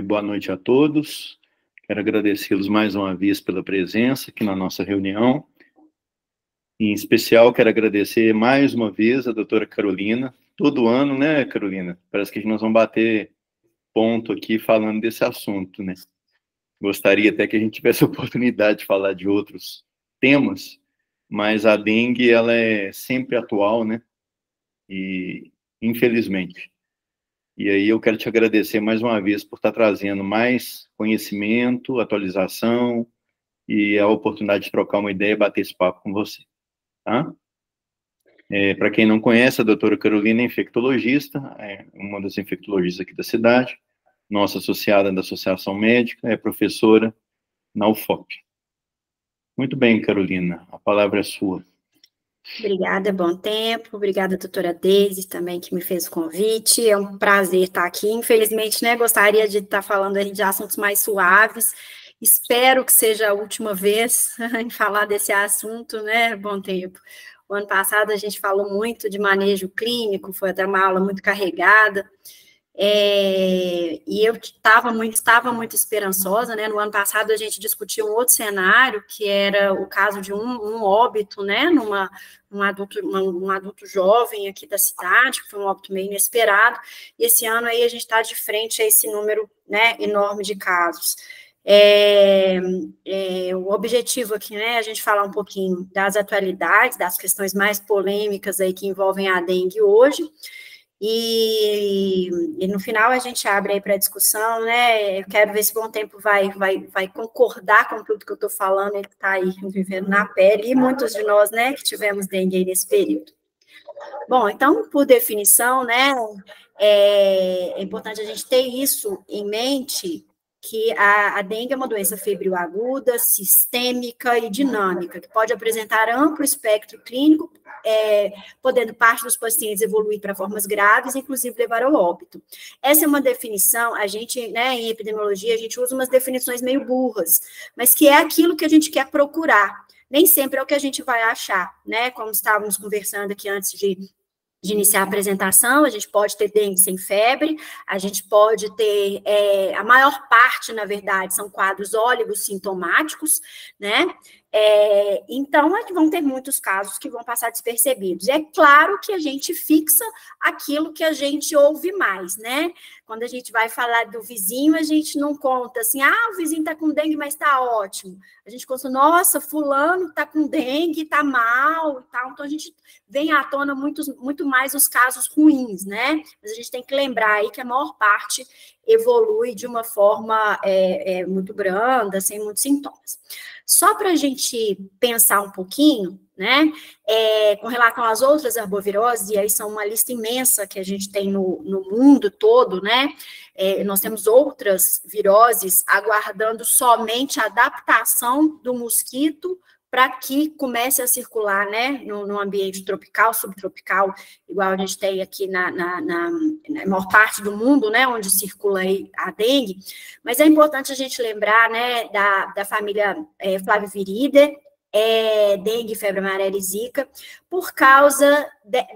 Boa noite a todos. Quero agradecê-los mais uma vez pela presença aqui na nossa reunião. Em especial, quero agradecer mais uma vez a doutora Carolina. Todo ano, né, Carolina? Parece que nós vamos bater ponto aqui falando desse assunto, né? Gostaria até que a gente tivesse a oportunidade de falar de outros temas, mas a dengue, ela é sempre atual, né? E, infelizmente. E aí eu quero te agradecer mais uma vez por estar trazendo mais conhecimento, atualização e a oportunidade de trocar uma ideia e bater esse papo com você, tá? Para quem não conhece, a doutora Carolina é infectologista, é uma das infectologistas aqui da cidade, nossa associada da Associação Médica, é professora na UFOP. Muito bem, Carolina, a palavra é sua. Obrigada, bom tempo. Obrigada, doutora Deise, também, que me fez o convite. É um prazer estar aqui. Infelizmente, né, gostaria de estar falando de assuntos mais suaves. Espero que seja a última vez em falar desse assunto, né, bom tempo. O ano passado a gente falou muito de manejo clínico, foi até uma aula muito carregada. E eu estava muito esperançosa, né? No ano passado a gente discutiu um outro cenário, que era o caso de um óbito, né? Um adulto jovem aqui da cidade, que foi um óbito meio inesperado, e esse ano aí a gente está de frente a esse número, né, enorme de casos. O objetivo aqui, né, a gente falar um pouquinho das atualidades, das questões mais polêmicas aí que envolvem a dengue hoje. E no final a gente abre aí para a discussão, né? Eu quero ver se o Bom Tempo vai concordar com tudo que eu estou falando, ele está aí vivendo na pele, e muitos de nós, né, que tivemos dengue aí nesse período. Bom, então, por definição, né, é importante a gente ter isso em mente, que a dengue é uma doença febril aguda, sistêmica e dinâmica, que pode apresentar amplo espectro clínico, podendo parte dos pacientes evoluir para formas graves, inclusive levar ao óbito. Essa é uma definição, a gente, né, em epidemiologia, a gente usa umas definições meio burras, mas que é aquilo que a gente quer procurar. Nem sempre é o que a gente vai achar, né, como estávamos conversando aqui antes de iniciar a apresentação, a gente pode ter dengue sem febre, a gente pode ter, a maior parte, na verdade, são quadros oligossintomáticos, né? Então, vão ter muitos casos que vão passar despercebidos. É claro que a gente fixa aquilo que a gente ouve mais, né? Quando a gente vai falar do vizinho, a gente não conta assim, o vizinho está com dengue, mas está ótimo. A gente conta, nossa, fulano está com dengue, está mal e tal. Então, a gente vem à tona muito mais os casos ruins, né? Mas a gente tem que lembrar aí que a maior parte evolui de uma forma muito branda, sem muitos sintomas. Só para a gente pensar um pouquinho, né, com relação às outras arboviroses, e aí são uma lista imensa que a gente tem no mundo todo, né, nós temos outras viroses aguardando somente a adaptação do mosquito para que comece a circular, né, no ambiente tropical, subtropical, igual a gente tem aqui na maior parte do mundo, né, onde circula aí a dengue, mas é importante a gente lembrar, né, da família Flaviviridae, dengue, febre amarela e zika, por causa,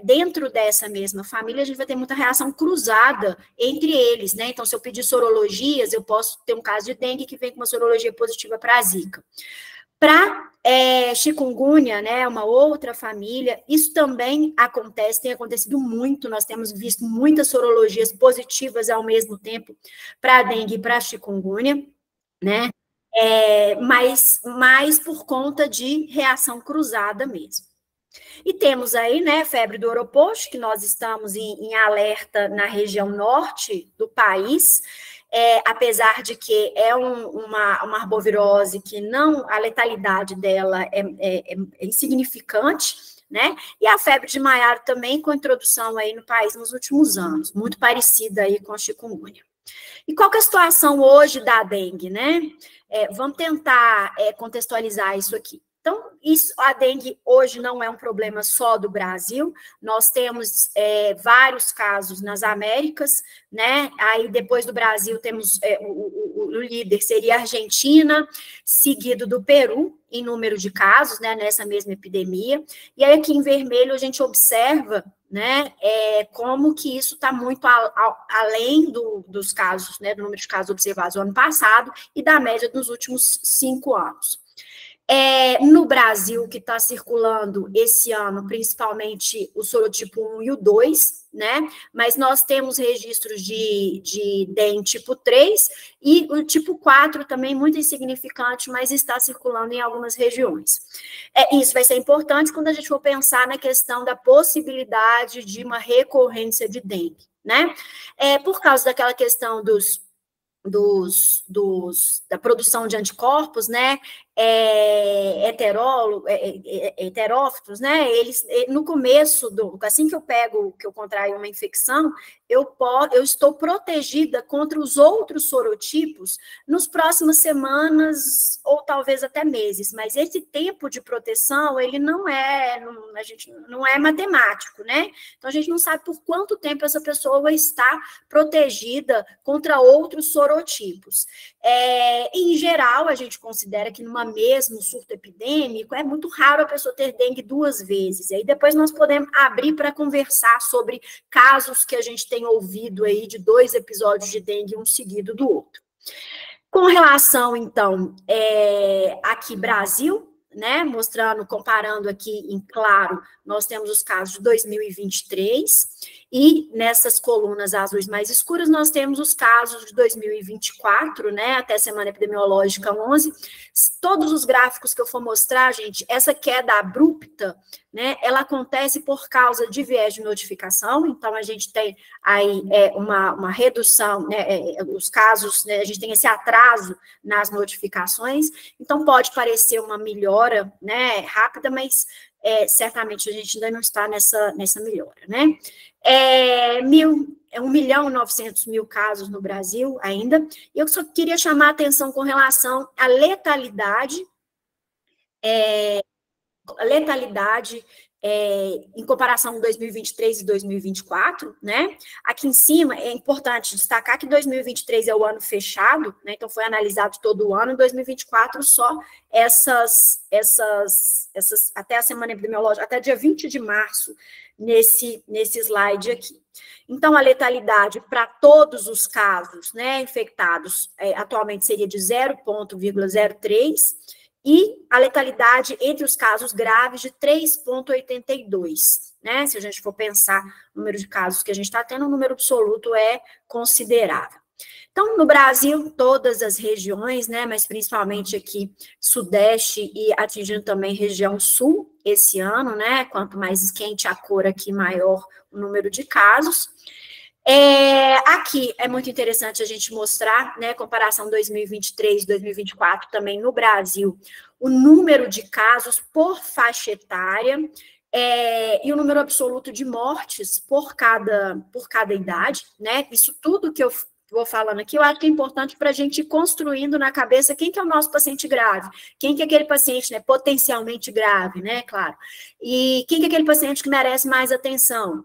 dentro dessa mesma família, a gente vai ter muita reação cruzada entre eles, né, então se eu pedir sorologias, eu posso ter um caso de dengue que vem com uma sorologia positiva para a zika. Para chikungunya, né, uma outra família, isso também acontece, tem acontecido muito, nós temos visto muitas sorologias positivas ao mesmo tempo para a dengue e para a chikungunya, né, mas mais por conta de reação cruzada mesmo. E temos aí, né, febre do Oropost, que nós estamos em alerta na região norte do país, apesar de que é uma arbovirose que não, a letalidade dela é insignificante, né, e a febre de Maiaro também com introdução aí no país nos últimos anos, muito parecida aí com a chikungunya. E qual que é a situação hoje da dengue, né? Vamos tentar contextualizar isso aqui. Então, a dengue hoje não é um problema só do Brasil, nós temos vários casos nas Américas, né? Aí depois do Brasil temos o líder seria a Argentina, seguido do Peru, em número de casos, né, nessa mesma epidemia. E aí aqui em vermelho a gente observa, né, como que isso está muito além dos casos, né, do número de casos observados no ano passado e da média dos últimos 5 anos. No Brasil, que está circulando esse ano, principalmente o sorotipo 1 e o 2, né? Mas nós temos registros de dengue tipo 3 e o tipo 4 também muito insignificante, mas está circulando em algumas regiões. Isso vai ser importante quando a gente for pensar na questão da possibilidade de uma recorrência de dengue, né? Por causa daquela questão da produção de anticorpos, né, heterófitos, né, eles, no começo, assim que eu contraio uma infecção, eu estou protegida contra os outros sorotipos nos próximas semanas, ou talvez até meses, mas esse tempo de proteção, ele não é matemático, né, então a gente não sabe por quanto tempo essa pessoa vai estar protegida contra outros sorotipos. Em geral, a gente considera que numa mesmo surto epidêmico, é muito raro a pessoa ter dengue 2 vezes. E aí depois nós podemos abrir para conversar sobre casos que a gente tem ouvido aí de 2 episódios de dengue, um seguido do outro. Com relação, então, aqui Brasil, né, comparando aqui em claro, nós temos os casos de 2023, e nessas colunas azuis mais escuras, nós temos os casos de 2024, né, até semana epidemiológica 11. Todos os gráficos que eu for mostrar, gente, essa queda abrupta, né, ela acontece por causa de viés de notificação, então a gente tem aí uma redução, né, os casos, né, a gente tem esse atraso nas notificações, então pode parecer uma melhora, né, rápida, mas certamente a gente ainda não está nessa melhora, né. 1.900.000 casos no Brasil ainda, e eu só queria chamar a atenção com relação à letalidade, em comparação com 2023 e 2024, né? Aqui em cima é importante destacar que 2023 é o ano fechado, né? Então foi analisado todo o ano, em 2024 só essas até a semana epidemiológica, até dia 20 de março, nesse slide aqui. Então, a letalidade para todos os casos, né, infectados, atualmente seria de 0,03, e a letalidade entre os casos graves de 3,82, né? Se a gente for pensar no número de casos que a gente está tendo, o número absoluto é considerável. Então, no Brasil, todas as regiões, né, mas principalmente aqui, Sudeste e atingindo também região Sul esse ano, né? Quanto mais quente a cor aqui, maior o número de casos. Aqui é muito interessante a gente mostrar, né, comparação 2023 e 2024 também no Brasil, o número de casos por faixa etária e o número absoluto de mortes por cada idade, né, isso tudo que eu vou falando aqui, eu acho que é importante para a gente ir construindo na cabeça quem que é o nosso paciente grave, quem que é aquele paciente, né, potencialmente grave, né, claro, e quem que é aquele paciente que merece mais atenção,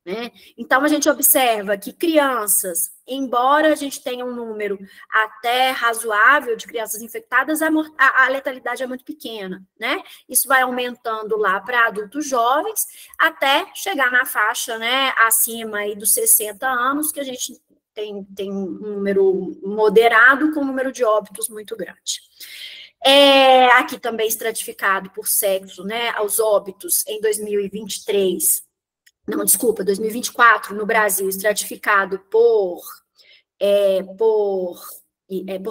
né? Então, a gente observa que crianças, embora a gente tenha um número até razoável de crianças infectadas, a letalidade é muito pequena, né? Isso vai aumentando lá para adultos jovens, até chegar na faixa, né, acima aí dos 60 anos, que a gente tem um número moderado com um número de óbitos muito grande. Aqui também estratificado por sexo, né, os óbitos em 2024, no Brasil, estratificado por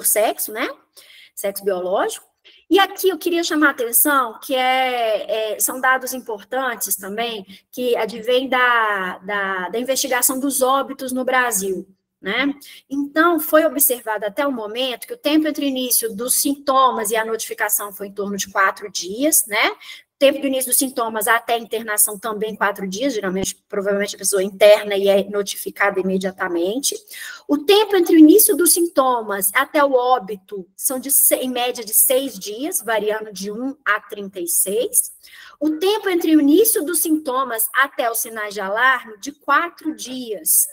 sexo, né? Sexo biológico. E aqui eu queria chamar a atenção que são dados importantes também, que advêm da investigação dos óbitos no Brasil, né? Então, foi observado até o momento que o tempo entre o início dos sintomas e a notificação foi em torno de 4 dias, né? tempo do início dos sintomas até a internação também 4 dias, geralmente, provavelmente a pessoa interna e é notificada imediatamente. O tempo entre o início dos sintomas até o óbito são em média de 6 dias, variando de 1 a 36. O tempo entre o início dos sintomas até os sinais de alarme, de 4 dias.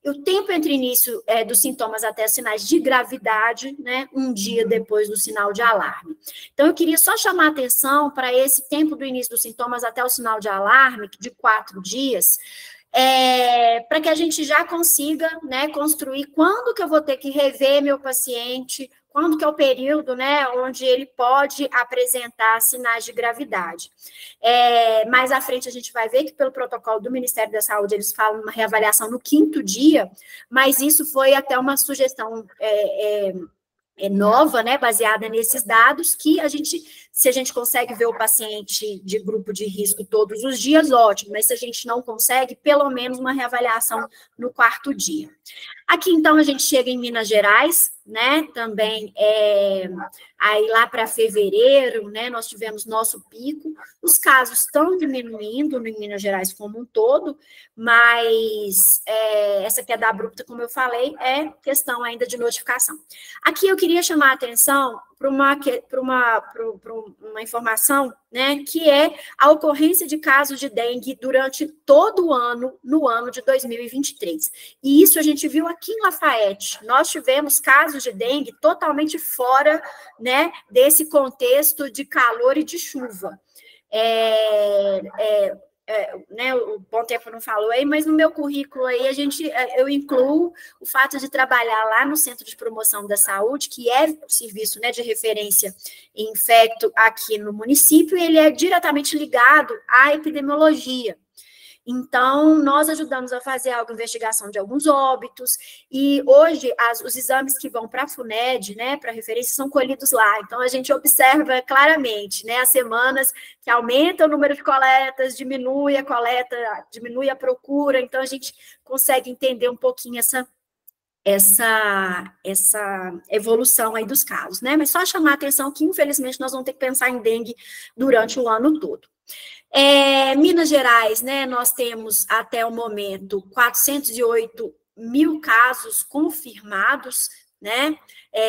O tempo entre o início dos sintomas até os sinais de gravidade, né, 1 dia depois do sinal de alarme. Então, eu queria só chamar a atenção para esse tempo do início dos sintomas até o sinal de alarme, de 4 dias, para que a gente já consiga, né, construir quando que eu vou ter que rever meu paciente, quando que é o período, né, onde ele pode apresentar sinais de gravidade. Mais à frente a gente vai ver que pelo protocolo do Ministério da Saúde eles falam uma reavaliação no 5º dia, mas isso foi até uma sugestão nova, né, baseada nesses dados, que se a gente consegue ver o paciente de grupo de risco todos os dias, ótimo, mas se a gente não consegue, pelo menos uma reavaliação no 4º dia. Aqui, então, a gente chega em Minas Gerais, né, também, aí lá para fevereiro, né, nós tivemos nosso pico, os casos estão diminuindo em Minas Gerais como um todo, mas essa queda abrupta, como eu falei, é questão ainda de notificação. Aqui eu queria chamar a atenção para uma informação, né, que é a ocorrência de casos de dengue durante todo o ano, no ano de 2023. E isso a gente viu aqui em Lafayette. Nós tivemos casos de dengue totalmente fora, né, desse contexto de calor e de chuva. Né, o Bom Tempo não falou aí, mas no meu currículo aí eu incluo o fato de trabalhar lá no Centro de Promoção da Saúde, que é o serviço, né, de referência em infecto aqui no município, e ele é diretamente ligado à epidemiologia. Então, nós ajudamos a fazer a investigação de alguns óbitos, e hoje os exames que vão para a FUNED, né, para referência, são colhidos lá. Então, a gente observa claramente, né, as semanas que aumenta o número de coletas, diminui a coleta, diminui a procura, então a gente consegue entender um pouquinho essa evolução aí dos casos, né? Mas só chamar a atenção que, infelizmente, nós vamos ter que pensar em dengue durante o ano todo. Minas Gerais, né, nós temos até o momento 408 mil casos confirmados, né,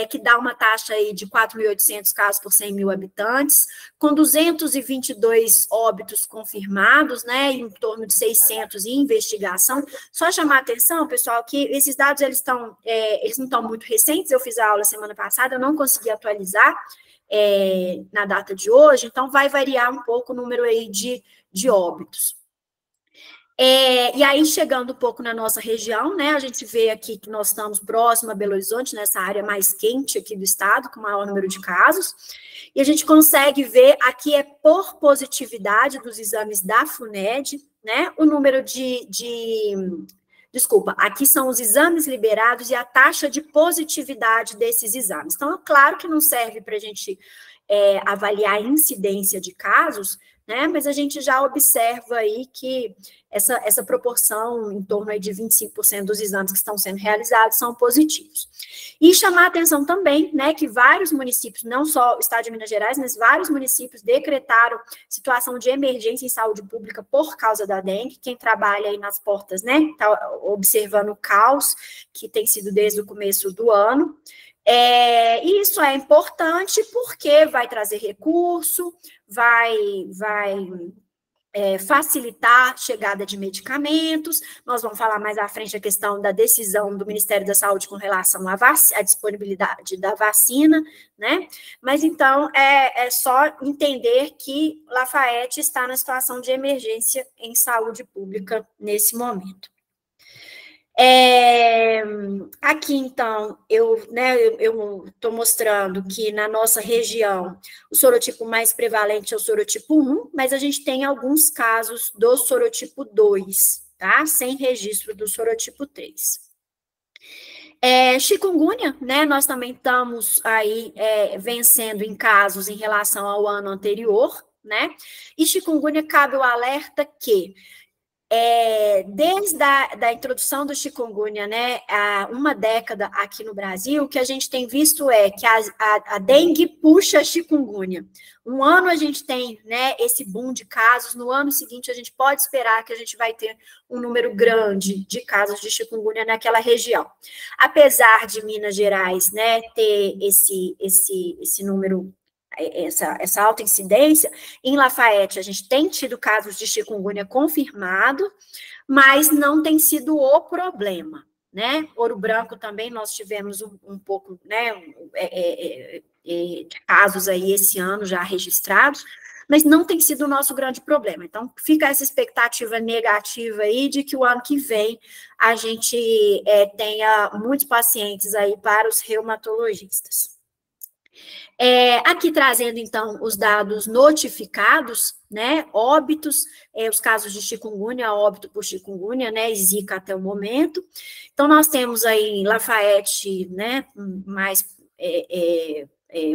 que dá uma taxa aí de 4.800 casos por 100 mil habitantes, com 222 óbitos confirmados, né, em torno de 600 em investigação. Só chamar a atenção, pessoal, que esses dados eles não estão muito recentes. Eu fiz a aula semana passada, eu não consegui atualizar na data de hoje, então vai variar um pouco o número aí de óbitos. E aí, chegando um pouco na nossa região, né, a gente vê aqui que nós estamos próximo a Belo Horizonte, nessa área mais quente aqui do estado, com maior número de casos, e a gente consegue ver aqui por positividade dos exames da FUNED, né, o número Desculpa, aqui são os exames liberados e a taxa de positividade desses exames. Então, é claro que não serve para a gente avaliar a incidência de casos, né, mas a gente já observa aí que essa proporção, em torno aí de 25% dos exames que estão sendo realizados, são positivos. E chamar a atenção também, né, que vários municípios, não só o estado de Minas Gerais, mas vários municípios decretaram situação de emergência em saúde pública por causa da dengue. Quem trabalha aí nas portas, né, está observando o caos que tem sido desde o começo do ano. E isso é importante porque vai trazer recurso, vai facilitar a chegada de medicamentos. Nós vamos falar mais à frente a questão da decisão do Ministério da Saúde com relação à disponibilidade da vacina, né? Mas, então, é só entender que Lafayette está na situação de emergência em saúde pública nesse momento. Aqui, então, eu estou mostrando que na nossa região o sorotipo mais prevalente é o sorotipo 1, mas a gente tem alguns casos do sorotipo 2, tá? Sem registro do sorotipo 3. Chikungunya, né? Nós também estamos aí vencendo em casos em relação ao ano anterior, né? E chikungunya cabe o alerta que desde a introdução do chikungunya, né, há uma década aqui no Brasil, o que a gente tem visto é que a dengue puxa a chikungunya. Um ano a gente tem, né, esse boom de casos, no ano seguinte a gente pode esperar que a gente vai ter um número grande de casos de chikungunya naquela região. Apesar de Minas Gerais, né, ter esse número, essa alta incidência, em Lafayette a gente tem tido casos de chikungunya confirmado, mas não tem sido o problema, né? Ouro Branco também nós tivemos um pouco, né, de casos aí esse ano já registrados, mas não tem sido o nosso grande problema. Então, fica essa expectativa negativa aí de que o ano que vem a gente tenha muitos pacientes aí para os reumatologistas. Aqui trazendo, então, os dados notificados, né, óbitos, os casos de chikungunya, óbito por chikungunya, né, e Zika até o momento. Então, nós temos aí em Lafayette, né, mais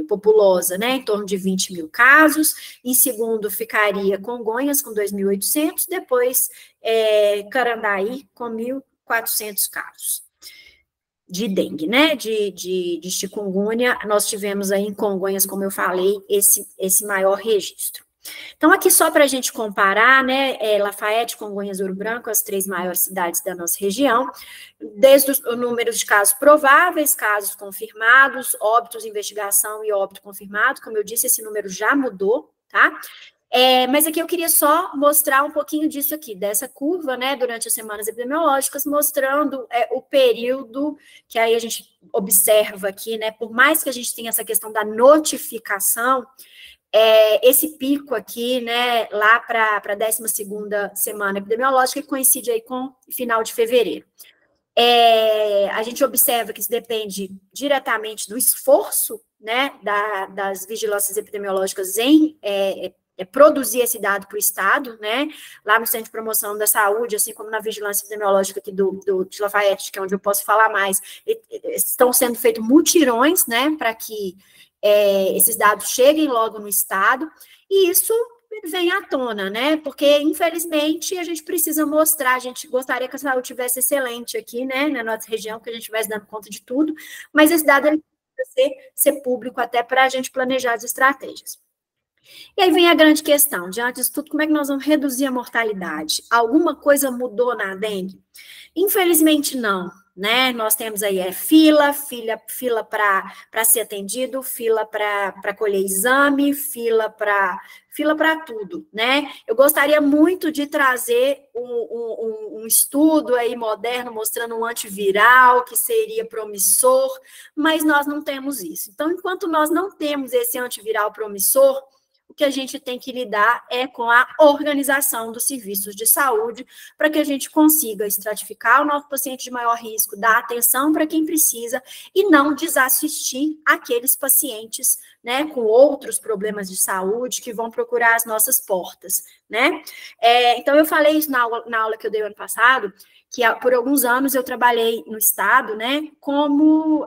populosa, né, em torno de 20 mil casos. Em segundo ficaria Congonhas, com 2.800, depois Carandaí, com 1.400 casos. De dengue, né, de chikungunya, nós tivemos aí em Congonhas, como eu falei, esse maior registro. Então, aqui só para a gente comparar, né, Lafayette, Congonhas, Ouro Branco, as 3 maiores cidades da nossa região, desde o número de casos prováveis, casos confirmados, óbitos, investigação e óbito confirmado, como eu disse, esse número já mudou, tá? Mas aqui eu queria só mostrar um pouquinho disso aqui, dessa curva, né, durante as semanas epidemiológicas, mostrando o período que aí a gente observa aqui, né, por mais que a gente tenha essa questão da notificação, esse pico aqui, né, lá para a 12ª semana epidemiológica, que coincide aí com o final de fevereiro. A gente observa que isso depende diretamente do esforço, né, das vigilâncias epidemiológicas em produzir esse dado para o Estado, né, lá no Centro de Promoção da Saúde, assim como na vigilância epidemiológica aqui de Lafayette, que é onde eu posso falar mais, estão sendo feitos mutirões, né, para que esses dados cheguem logo no Estado, e isso vem à tona, né, porque, infelizmente, a gente precisa mostrar, a gente gostaria que a saúde tivesse excelente aqui, né, na nossa região, que a gente estivesse dando conta de tudo, mas esse dado ele precisa ser público até para a gente planejar as estratégias. E aí vem a grande questão, diante disso tudo, como é que nós vamos reduzir a mortalidade? Alguma coisa mudou na dengue? Infelizmente não, né? Nós temos aí fila para ser atendido, fila para colher exame, fila para tudo, né? Eu gostaria muito de trazer um estudo aí moderno mostrando um antiviral que seria promissor, mas nós não temos isso. Então, enquanto nós não temos esse antiviral promissor, o que a gente tem que lidar é com a organização dos serviços de saúde para que a gente consiga estratificar o nosso paciente de maior risco, dar atenção para quem precisa e não desassistir aqueles pacientes, né, com outros problemas de saúde que vão procurar as nossas portas, né? Então, eu falei isso na aula que eu dei ano passado, que por alguns anos eu trabalhei no Estado, né, como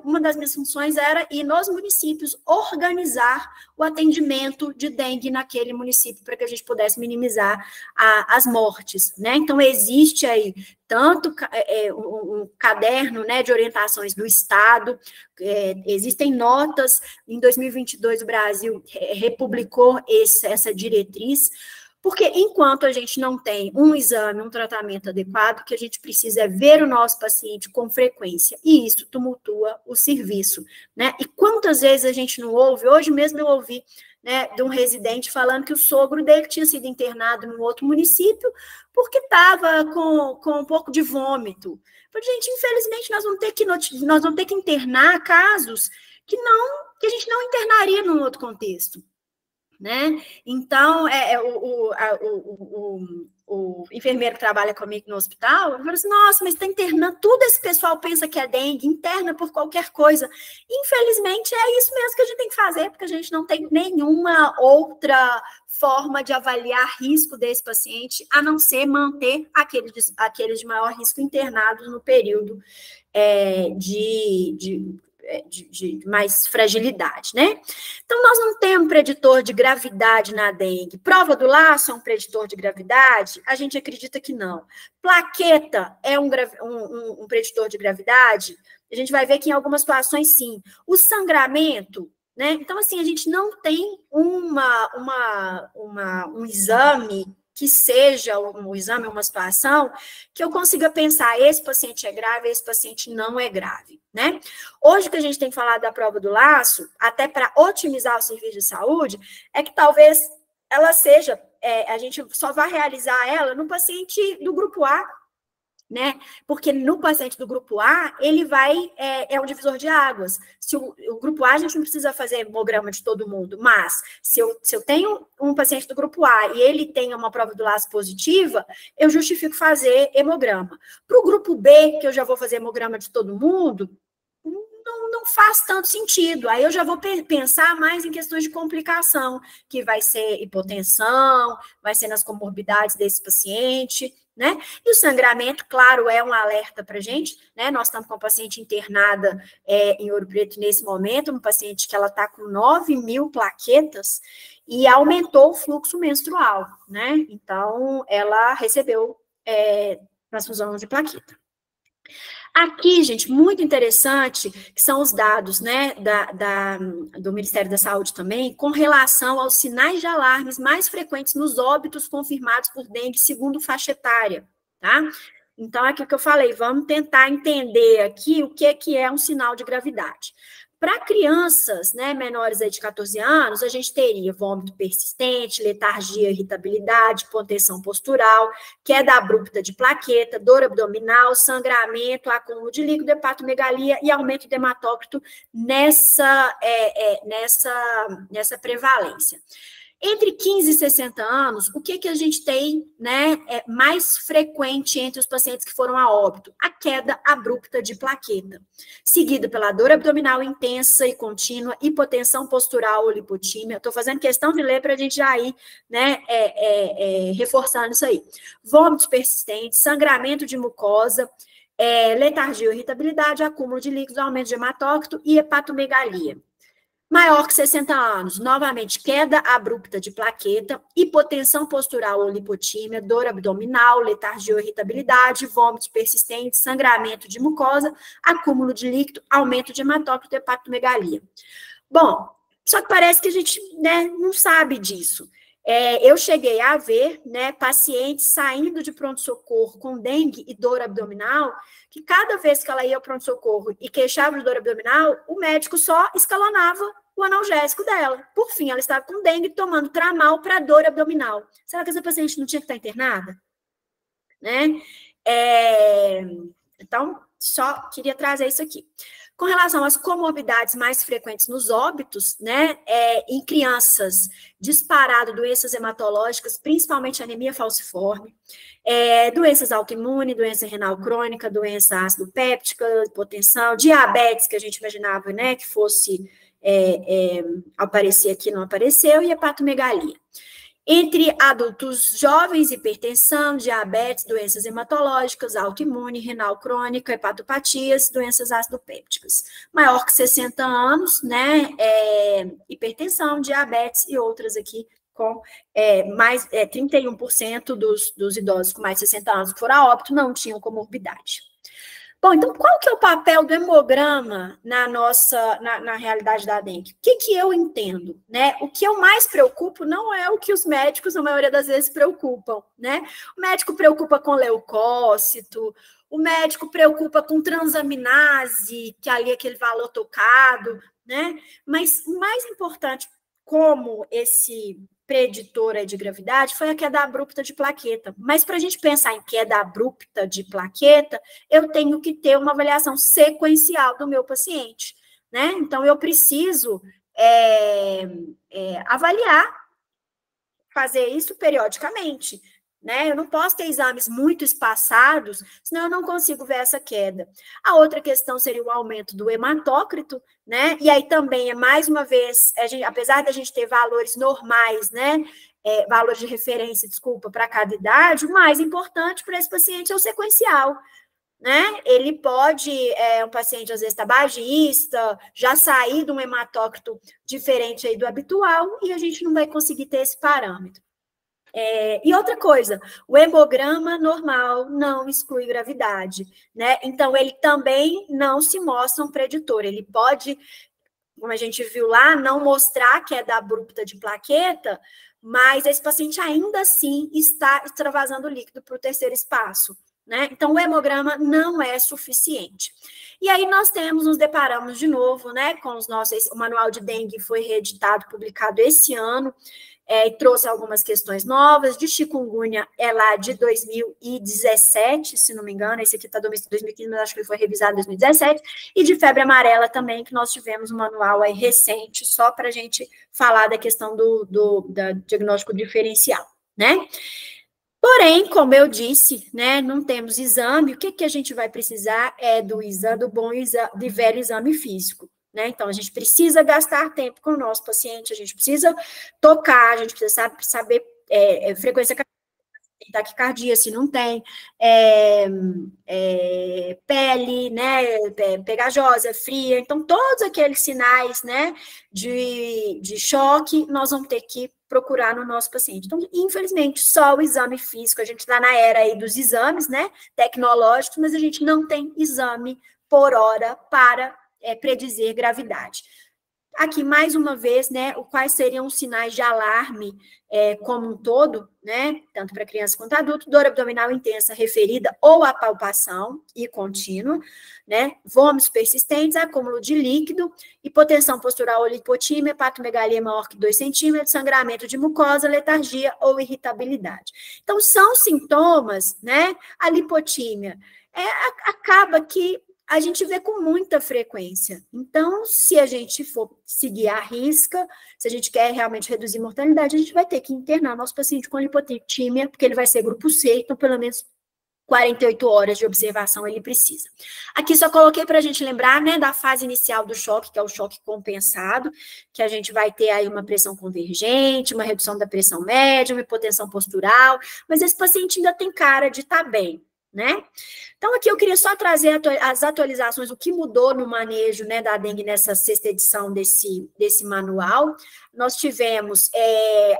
uma das minhas funções era ir nos municípios organizar o atendimento de dengue naquele município para que a gente pudesse minimizar as mortes, né? Então, existe aí tanto um caderno, né, de orientações do Estado, existem notas, em 2022 o Brasil republicou essa diretriz, porque enquanto a gente não tem um exame, um tratamento adequado, o que a gente precisa é ver o nosso paciente com frequência, e isso tumultua o serviço, né? E quantas vezes a gente não ouve, hoje mesmo eu ouvi, né, de um residente falando que o sogro dele tinha sido internado em um outro município porque estava com um pouco de vômito. Falei, gente, infelizmente nós vamos ter que internar casos que a gente não internaria num outro contexto, né? Então, o enfermeiro que trabalha comigo no hospital, eu falo assim, nossa, mas está internando, tudo esse pessoal pensa que é dengue, interna por qualquer coisa. Infelizmente, é isso mesmo que a gente tem que fazer, porque a gente não tem nenhuma outra forma de avaliar risco desse paciente, a não ser manter aqueles de maior risco internados no período mais fragilidade, né? Então, nós não temos preditor de gravidade na dengue. Prova do laço é um preditor de gravidade? A gente acredita que não. Plaqueta é um preditor de gravidade? A gente vai ver que em algumas situações, sim. O sangramento, né? Então, assim, a gente não tem um exame que seja um exame, uma situação, que eu consiga pensar, esse paciente é grave, esse paciente não é grave, né? Hoje, o que a gente tem falado da prova do laço, até para otimizar o serviço de saúde, é que talvez ela seja, a gente só vai realizar ela no paciente do grupo A, né? Porque no paciente do grupo A, ele é um divisor de águas. Se o grupo A, a gente não precisa fazer hemograma de todo mundo, mas se eu tenho um paciente do grupo A e ele tem uma prova do laço positiva, eu justifico fazer hemograma. Para o grupo B, que eu já vou fazer hemograma de todo mundo, não faz tanto sentido. Aí eu já vou pensar mais em questões de complicação, que vai ser hipotensão, vai ser nas comorbidades desse paciente, né? E o sangramento, claro, é um alerta para a gente, né? Nós estamos com uma paciente internada em Ouro Preto nesse momento, uma paciente que ela está com 9.000 plaquetas e aumentou o fluxo menstrual, né? Então, ela recebeu transfusão de plaqueta. Aqui, gente, muito interessante, que são os dados, né, do Ministério da Saúde também, com relação aos sinais de alarmes mais frequentes nos óbitos confirmados por dengue segundo faixa etária, tá? Então, é aquilo que eu falei, vamos tentar entender aqui o que é um sinal de gravidade. Para crianças, né, menores aí de 14 anos, a gente teria vômito persistente, letargia, irritabilidade, hipotensão postural, queda abrupta de plaqueta, dor abdominal, sangramento, acúmulo de líquido, hepatomegalia e aumento de hematócrito nessa prevalência. Entre 15 e 60 anos, o que a gente tem, né, mais frequente entre os pacientes que foram a óbito? A queda abrupta de plaqueta, seguida pela dor abdominal intensa e contínua, hipotensão postural ou lipotímia. Estou fazendo questão de ler para a gente já ir, né, reforçando isso aí. Vômitos persistentes, sangramento de mucosa, letargia ou irritabilidade, acúmulo de líquidos, aumento de hematócrito e hepatomegalia. Maior que 60 anos, novamente, queda abrupta de plaqueta, hipotensão postural ou lipotímia, dor abdominal, letargia ou irritabilidade, vômitos persistentes, sangramento de mucosa, acúmulo de líquido, aumento de hematócrito e hepatomegalia. Bom, só que parece que a gente, né, não sabe disso. Eu cheguei a ver, né, pacientes saindo de pronto-socorro com dengue e dor abdominal, que cada vez que ela ia ao pronto-socorro e queixava de dor abdominal, o médico só escalonava o analgésico dela. Por fim, ela estava com dengue tomando tramal para dor abdominal. Será que essa paciente não tinha que estar internada? Né? Então, só queria trazer isso aqui. Com relação às comorbidades mais frequentes nos óbitos, né, em crianças, disparado doenças hematológicas, principalmente anemia falciforme, doenças autoimunes, doença renal crônica, doença ácido péptica, hipotensão, diabetes, que a gente imaginava, né, que fosse aparecer aqui, não apareceu, e hepatomegalia. Entre adultos jovens, hipertensão, diabetes, doenças hematológicas, autoimune, renal crônica, hepatopatias, doenças ácido-pépticas. Maior que 60 anos, né, hipertensão, diabetes e outras aqui com 31% dos idosos com mais de 60 anos que foram a óbito não tinham comorbidade. Bom, então, qual que é o papel do hemograma na realidade da dengue? O que eu entendo, né? O que eu mais preocupo não é o que os médicos, na maioria das vezes, preocupam, né? O médico preocupa com leucócito, o médico preocupa com transaminase, que ali é aquele valor tocado, né? Mas o mais importante, como esse preditor de gravidade, foi a queda abrupta de plaqueta. Mas para a gente pensar em queda abrupta de plaqueta, eu tenho que ter uma avaliação sequencial do meu paciente, né? Então, eu preciso avaliar, fazer isso periodicamente, né? Eu não posso ter exames muito espaçados, senão eu não consigo ver essa queda. A outra questão seria o aumento do hematócrito, né? E aí também mais uma vez, apesar da gente ter valores normais, né? Valores de referência, desculpa, para cada idade, o mais importante para esse paciente é o sequencial, né? Ele pode, um paciente às vezes tabagista, já sair de um hematócrito diferente aí do habitual, e a gente não vai conseguir ter esse parâmetro. E outra coisa, o hemograma normal não exclui gravidade, né? Então, ele também não se mostra um preditor, ele pode, como a gente viu lá, não mostrar que é da abrupta de plaqueta, mas esse paciente ainda assim está extravasando líquido para o terceiro espaço, né? Então, o hemograma não é suficiente. E aí nós nos deparamos de novo, né, com o manual de dengue foi reeditado, publicado esse ano, e trouxe algumas questões novas. De chikungunya é lá de 2017, se não me engano, esse aqui está 2015, mas acho que ele foi revisado em 2017, e de febre amarela também, que nós tivemos um manual aí recente, só para a gente falar da questão do diagnóstico diferencial, né? Porém, como eu disse, né, não temos exame, o que a gente vai precisar é do velho exame físico, né? Então, a gente precisa gastar tempo com o nosso paciente, a gente precisa tocar, a gente precisa saber frequência cardíaca, taquicardia, se não tem, pele, né, pegajosa, fria, então todos aqueles sinais, né, de choque, nós vamos ter que procurar no nosso paciente. Então, infelizmente, só o exame físico, a gente está na era aí dos exames, né, tecnológicos, mas a gente não tem exame por hora para predizer gravidade. Aqui, mais uma vez, né, quais seriam os sinais de alarme como um todo, né, tanto para criança quanto adulto: dor abdominal intensa referida ou a palpação e contínua, né, vômitos persistentes, acúmulo de líquido, hipotensão postural ou lipotímia, hepatomegalia maior que 2 centímetros, sangramento de mucosa, letargia ou irritabilidade. Então, são sintomas, né, a lipotímia acaba que a gente vê com muita frequência. Então, se a gente for seguir a risca, se a gente quer realmente reduzir mortalidade, a gente vai ter que internar nosso paciente com lipotímia, porque ele vai ser grupo C, então pelo menos 48 horas de observação ele precisa. Aqui só coloquei para a gente lembrar, né, da fase inicial do choque, que é o choque compensado, que a gente vai ter aí uma pressão convergente, uma redução da pressão média, uma hipotensão postural, mas esse paciente ainda tem cara de estar bem, né? Então, aqui eu queria só trazer as atualizações, o que mudou no manejo, né, da dengue nessa 6ª edição desse manual. Nós tivemos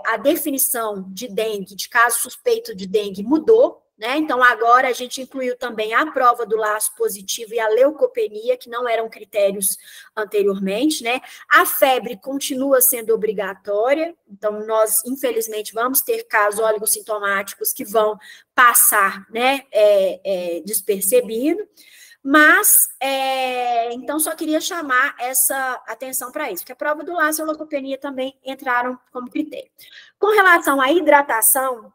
a definição de dengue, de caso suspeito de dengue, mudou, né? Então, agora a gente incluiu também a prova do laço positivo e a leucopenia, que não eram critérios anteriormente, né? A febre continua sendo obrigatória, então nós, infelizmente, vamos ter casos oligossintomáticos que vão passar, né, despercebido, mas, então, só queria chamar essa atenção para isso, porque a prova do laço e a leucopenia também entraram como critério. Com relação à hidratação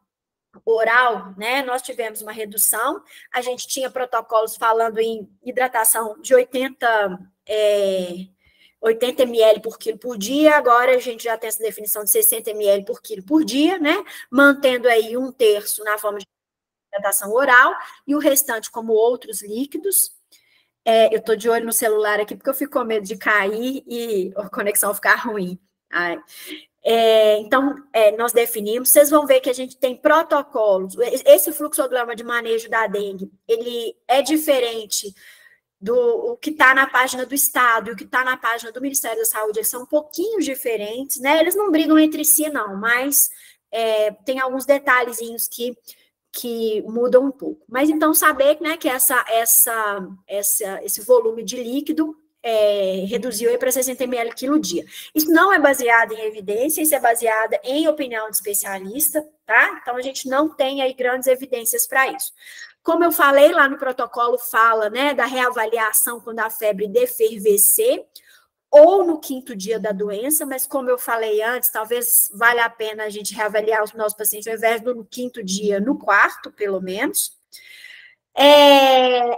oral, né, nós tivemos uma redução, a gente tinha protocolos falando em hidratação de 80 ml por quilo por dia, agora a gente já tem essa definição de 60 ml por quilo por dia, né, mantendo aí 1/3 na forma de hidratação oral e o restante como outros líquidos. Eu estou de olho no celular aqui porque eu fico com medo de cair e a conexão ficar ruim. Então, nós definimos, vocês vão ver que a gente tem protocolos, esse fluxograma de manejo da dengue, ele é diferente do que está na página do Estado e o que está na página do Ministério da Saúde, eles são um pouquinho diferentes, né, eles não brigam entre si não, mas tem alguns detalhezinhos que mudam um pouco. Mas então saber, né, que esse volume de líquido reduziu para 60 ml quilo dia. Isso não é baseado em evidência, isso é baseado em opinião de especialista, tá? Então, a gente não tem aí grandes evidências para isso. Como eu falei lá no protocolo, fala, né, da reavaliação quando a febre defervescer, ou no 5º dia da doença, mas como eu falei antes, talvez valha a pena a gente reavaliar os nossos pacientes ao invés do no 5º dia, no 4º, pelo menos.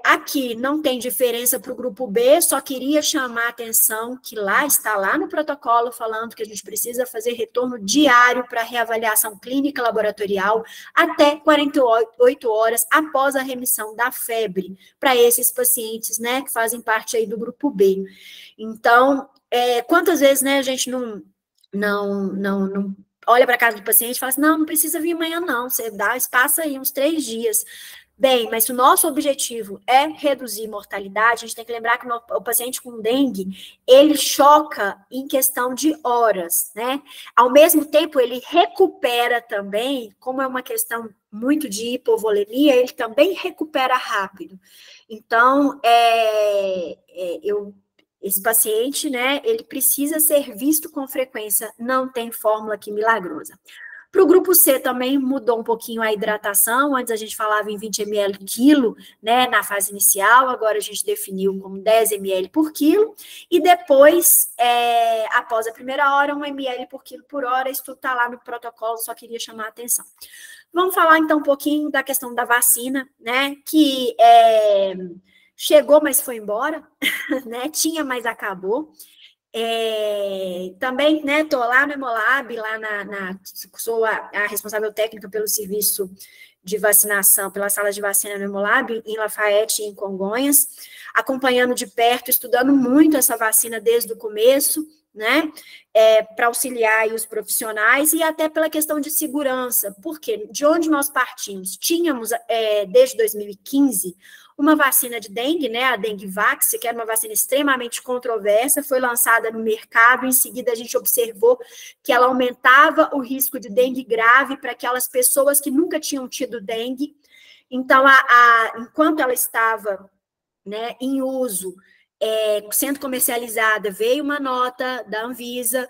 Aqui não tem diferença para o grupo B, só queria chamar a atenção que está lá no protocolo falando que a gente precisa fazer retorno diário para reavaliação clínica laboratorial até 48 horas após a remissão da febre, para esses pacientes, né, que fazem parte aí do grupo B. Então, quantas vezes, né, a gente não olha para a casa do paciente e fala assim, não precisa vir amanhã não, você dá espaço aí uns 3 dias. Bem, mas se o nosso objetivo é reduzir mortalidade, a gente tem que lembrar que o paciente com dengue, ele choca em questão de horas, né? Ao mesmo tempo, ele recupera também, como é uma questão muito de hipovolemia, ele também recupera rápido. Então, esse paciente, né, ele precisa ser visto com frequência, não tem fórmula aqui milagrosa. Para o grupo C também mudou um pouquinho a hidratação, antes a gente falava em 20 ml quilo, né, na fase inicial, agora a gente definiu como 10 ml por quilo, e depois, após a primeira hora, 1 ml por quilo por hora, isso tudo está lá no protocolo, só queria chamar a atenção. Vamos falar então um pouquinho da questão da vacina, né, que chegou, mas foi embora, né, tinha, mas acabou. Também, né, estou lá no Hemolab, sou a responsável técnica pelo serviço de vacinação, pela sala de vacina no Hemolab, em Lafayette e em Congonhas, acompanhando de perto, estudando muito essa vacina desde o começo, né, para auxiliar aí os profissionais e até pela questão de segurança, porque de onde nós partimos? Tínhamos, desde 2015, uma vacina de dengue, né, a Dengvax, que era uma vacina extremamente controversa, foi lançada no mercado, em seguida a gente observou que ela aumentava o risco de dengue grave para aquelas pessoas que nunca tinham tido dengue. Então, enquanto ela estava, né, em uso, sendo comercializada, veio uma nota da Anvisa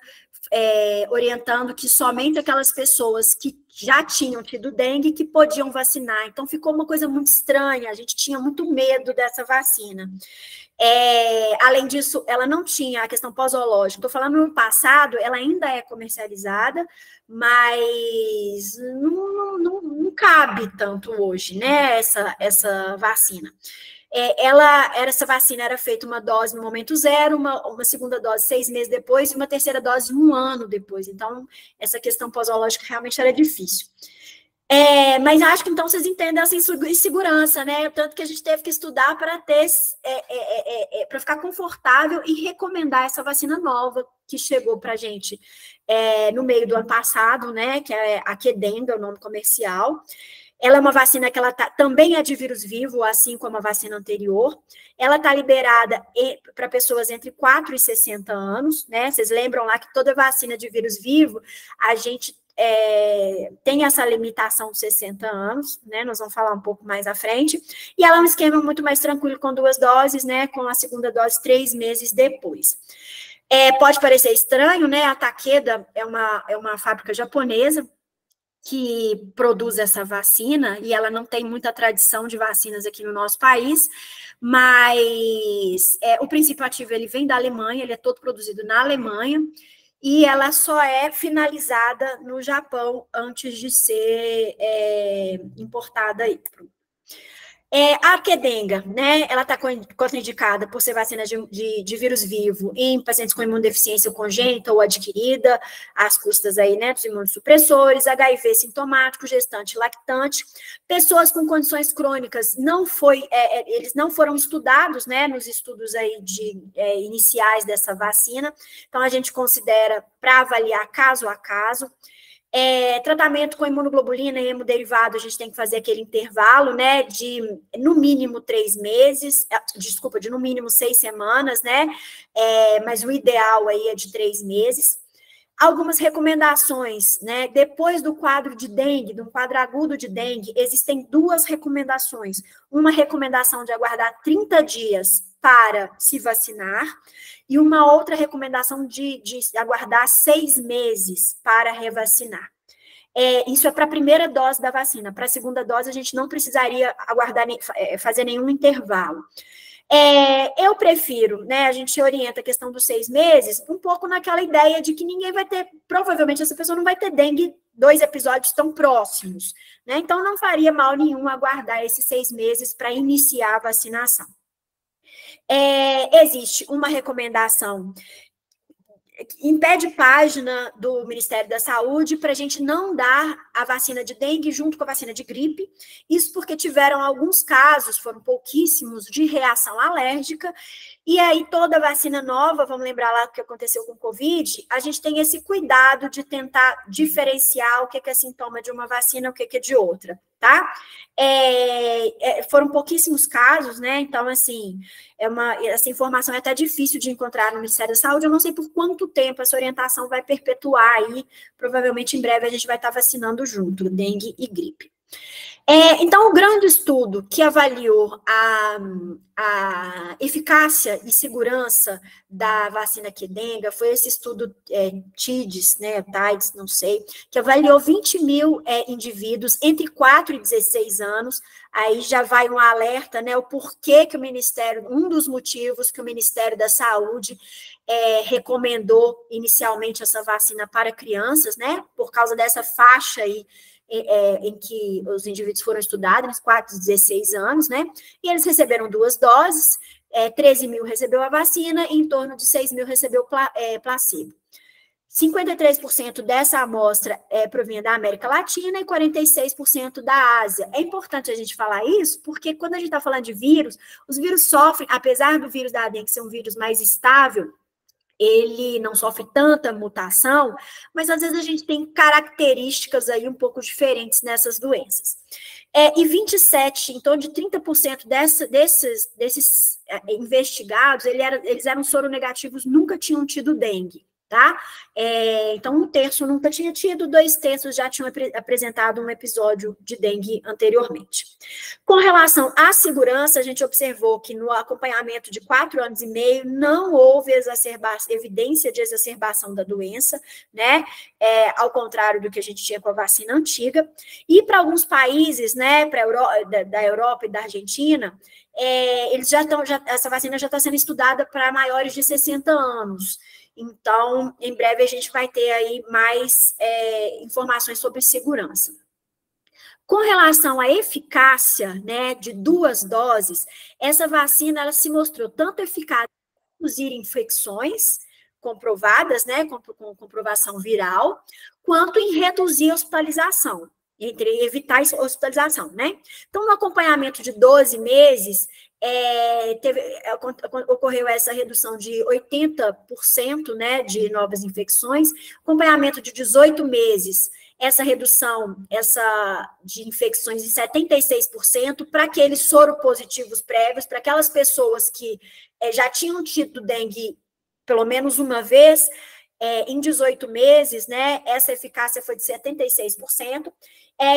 orientando que somente aquelas pessoas que já tinham tido dengue que podiam vacinar. Então, ficou uma coisa muito estranha, a gente tinha muito medo dessa vacina. Além disso, ela não tinha a questão posológica. Estou falando no passado, ela ainda é comercializada, mas não cabe tanto hoje, né, essa vacina. Essa vacina era feita uma dose no momento zero, uma segunda dose 6 meses depois e uma terceira dose 1 ano depois. Então, essa questão posológica realmente era difícil. Mas acho que então vocês entendem essa insegurança, né? Tanto que a gente teve que estudar para ter, para ficar confortável e recomendar essa vacina nova que chegou para a gente no meio do ano passado, né? Que é a Qdenga, o nome comercial. Ela é uma vacina que ela também é de vírus vivo, assim como a vacina anterior. Ela está liberada para pessoas entre 4 e 60 anos, né? Vocês lembram lá que toda vacina de vírus vivo, a gente tem essa limitação de 60 anos, né? Nós vamos falar um pouco mais à frente. E ela é um esquema muito mais tranquilo com 2 doses, né? Com a segunda dose 3 meses depois. Pode parecer estranho, né? A Takeda é uma fábrica japonesa que produz essa vacina, e ela não tem muita tradição de vacinas aqui no nosso país, mas o princípio ativo ele vem da Alemanha, ele é todo produzido na Alemanha, e ela só é finalizada no Japão antes de ser importada aí. A Qdenga, né, ela está contraindicada por ser vacina de vírus vivo em pacientes com imunodeficiência congênita ou adquirida, às custas aí, né, dos imunossupressores, HIV sintomático, gestante lactante, pessoas com condições crônicas, eles não foram estudados, né, nos estudos aí iniciais dessa vacina, então a gente considera para avaliar caso a caso. Tratamento com imunoglobulina e hemoderivado, a gente tem que fazer aquele intervalo, né, de no mínimo 3 meses, de no mínimo 6 semanas, né, mas o ideal aí é de 3 meses. Algumas recomendações, né, depois do quadro de dengue, do quadro agudo de dengue, existem 2 recomendações. Uma recomendação de aguardar 30 dias para se vacinar, e uma outra recomendação de aguardar 6 meses para revacinar. Isso é para a primeira dose da vacina. Para a segunda dose, a gente não precisaria fazer nenhum intervalo. Eu prefiro, né, a gente orienta a questão dos 6 meses, um pouco naquela ideia de que ninguém vai ter, provavelmente essa pessoa não vai ter dengue 2 episódios tão próximos, né, então não faria mal nenhum aguardar esses 6 meses para iniciar a vacinação. Existe uma recomendação em pé de página do Ministério da Saúde para a gente não dar a vacina de dengue junto com a vacina de gripe, isso porque tiveram alguns casos, foram pouquíssimos, de reação alérgica, e aí toda vacina nova, vamos lembrar lá o que aconteceu com o Covid, a gente tem esse cuidado de tentar diferenciar o que é sintoma de uma vacina e o que é de outra. tá? Foram pouquíssimos casos, né? Então, assim, essa informação é até difícil de encontrar no Ministério da Saúde. Eu não sei por quanto tempo essa orientação vai perpetuar aí. Provavelmente em breve a gente vai estar vacinando junto, dengue e gripe. Então, o grande estudo que avaliou a eficácia e segurança da vacina Qdenga foi esse estudo TIDES, né, TIDES, não sei, que avaliou 20 mil indivíduos entre 4 e 16 anos. Aí já vai um alerta, né, o porquê que o Ministério, um dos motivos que o Ministério da Saúde recomendou inicialmente essa vacina para crianças, né, por causa dessa faixa aí, em que os indivíduos foram estudados, 4 e 16 anos, né? E eles receberam 2 doses, 13 mil recebeu a vacina e em torno de 6 mil recebeu placebo. 53% dessa amostra provinha da América Latina e 46% da Ásia. É importante a gente falar isso, porque quando a gente está falando de vírus, os vírus sofrem, apesar do vírus da dengue ser um vírus mais estável, ele não sofre tanta mutação, mas às vezes a gente tem características aí um pouco diferentes nessas doenças. E 27, em torno de 30% desses investigados, eles eram soronegativos, nunca tinham tido dengue, tá? Então, 1/3 nunca tinha tido, 2/3 já tinham apresentado um episódio de dengue anteriormente. Com relação à segurança, a gente observou que no acompanhamento de 4 anos e meio não houve evidência de exacerbação da doença, né? Ao contrário do que a gente tinha com a vacina antiga. E para alguns países, né, da Europa e da Argentina, essa vacina já está sendo estudada para maiores de 60 anos. Então, em breve a gente vai ter aí mais informações sobre segurança. Com relação à eficácia, né, de 2 doses, essa vacina ela se mostrou tanto eficaz em reduzir infecções comprovadas, né, com comprovação viral, quanto em reduzir a hospitalização, evitar a hospitalização, né? Então, no acompanhamento de 12 meses, ocorreu essa redução de 80%, né, de novas infecções, acompanhamento de 18 meses, essa redução de infecções em 76% para aqueles soropositivos prévios, para aquelas pessoas que já tinham tido dengue pelo menos uma vez, em 18 meses, né, essa eficácia foi de 76%,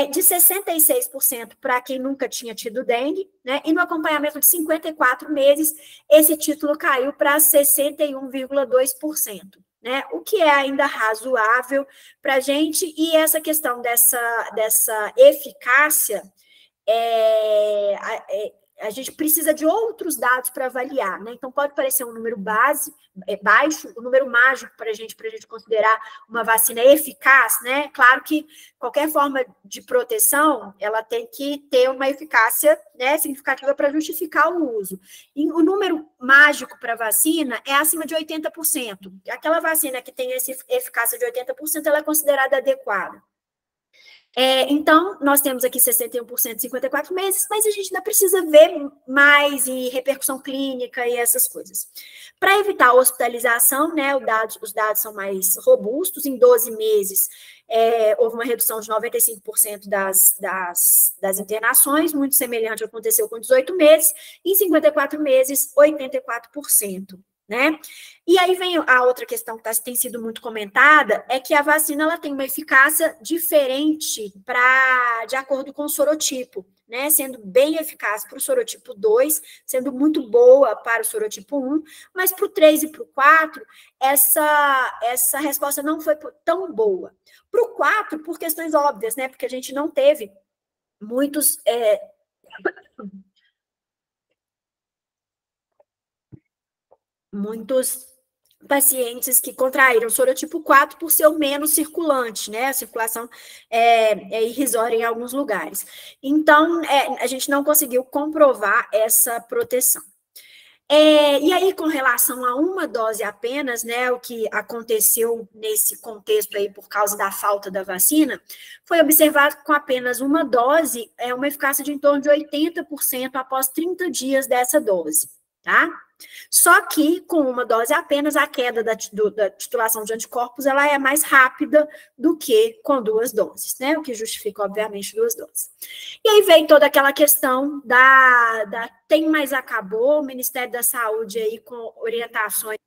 de 66% para quem nunca tinha tido dengue, né, e no acompanhamento de 54 meses, esse título caiu para 61,2%. Né, o que é ainda razoável para a gente, e essa questão dessa eficácia, a gente precisa de outros dados para avaliar, né? Então, pode parecer um número baixo, um número mágico para a gente considerar uma vacina eficaz, né? Claro que qualquer forma de proteção, ela tem que ter uma eficácia, né, significativa para justificar o uso. E o número mágico para a vacina é acima de 80%. Aquela vacina que tem essa eficácia de 80%, ela é considerada adequada. Então, nós temos aqui 61% em 54 meses, mas a gente ainda precisa ver mais em repercussão clínica e essas coisas. Para evitar a hospitalização, né, os dados são mais robustos. Em 12 meses, houve uma redução de 95% das internações, muito semelhante ao que aconteceu com 18 meses, e em 54 meses, 84%. Né? E aí vem a outra questão que tem sido muito comentada, é que a vacina ela tem uma eficácia diferente de acordo com o sorotipo, né? Sendo bem eficaz para o sorotipo 2, sendo muito boa para o sorotipo 1, mas para o 3 e para o 4, essa resposta não foi tão boa. Para o 4, por questões óbvias, né? Porque a gente não teve muitos pacientes que contraíram sorotipo 4 por ser o menos circulante, né? A circulação é irrisória em alguns lugares. Então, a gente não conseguiu comprovar essa proteção. E aí, com relação a uma dose apenas, né, o que aconteceu nesse contexto aí por causa da falta da vacina, foi observado que com apenas uma dose, uma eficácia de em torno de 80% após 30 dias dessa dose, tá? Só que, com uma dose apenas, a queda da titulação de anticorpos ela é mais rápida do que com 2 doses, né? O que justifica, obviamente, 2 doses. E aí veio toda aquela questão da tem mais acabou, o Ministério da Saúde aí com orientações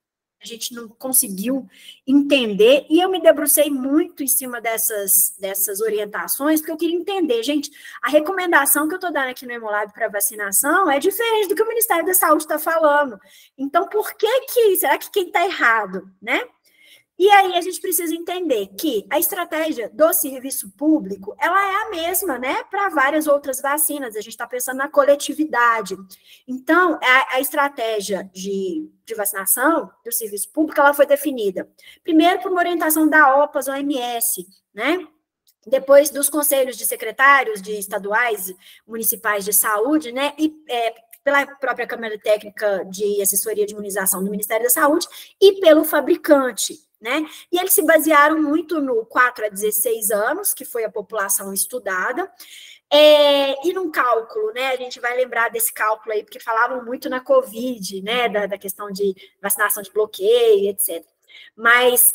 a gente não conseguiu entender, e eu me debrucei muito em cima dessas orientações, porque eu queria entender, gente, a recomendação que eu estou dando aqui no Hemolab para vacinação é diferente do que o Ministério da Saúde está falando. Então, será que quem está errado, né? E aí a gente precisa entender que a estratégia do serviço público, ela é a mesma, né, para várias outras vacinas. A gente está pensando na coletividade. Então, a estratégia de vacinação do serviço público, ela foi definida, primeiro, por uma orientação da OPAS-OMS, né, depois dos conselhos de secretários de estaduais, municipais de saúde, né, e pela própria Câmara Técnica de Assessoria de Imunização do Ministério da Saúde e pelo fabricante, né? E eles se basearam muito no 4 a 16 anos, que foi a população estudada, e num cálculo, né? A gente vai lembrar desse cálculo aí, porque falavam muito na Covid, né? Da questão de vacinação de bloqueio, etc. Mas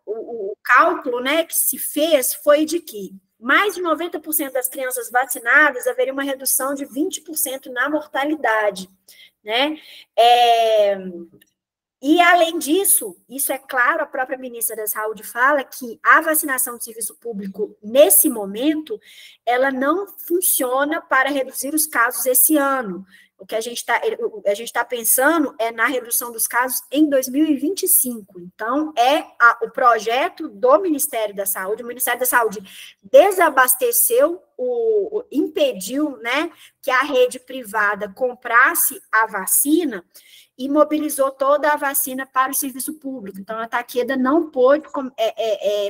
o cálculo, né, que se fez foi de que mais de 90% das crianças vacinadas haveria uma redução de 20% na mortalidade, né? E, além disso, isso é claro, a própria ministra da Saúde fala que a vacinação do serviço público, nesse momento, ela não funciona para reduzir os casos esse ano. O que a gente está pensando é na redução dos casos em 2025. Então, o projeto do Ministério da Saúde. O Ministério da Saúde desabasteceu, impediu, né, que a rede privada comprasse a vacina e mobilizou toda a vacina para o serviço público. Então, a Takeda não pôde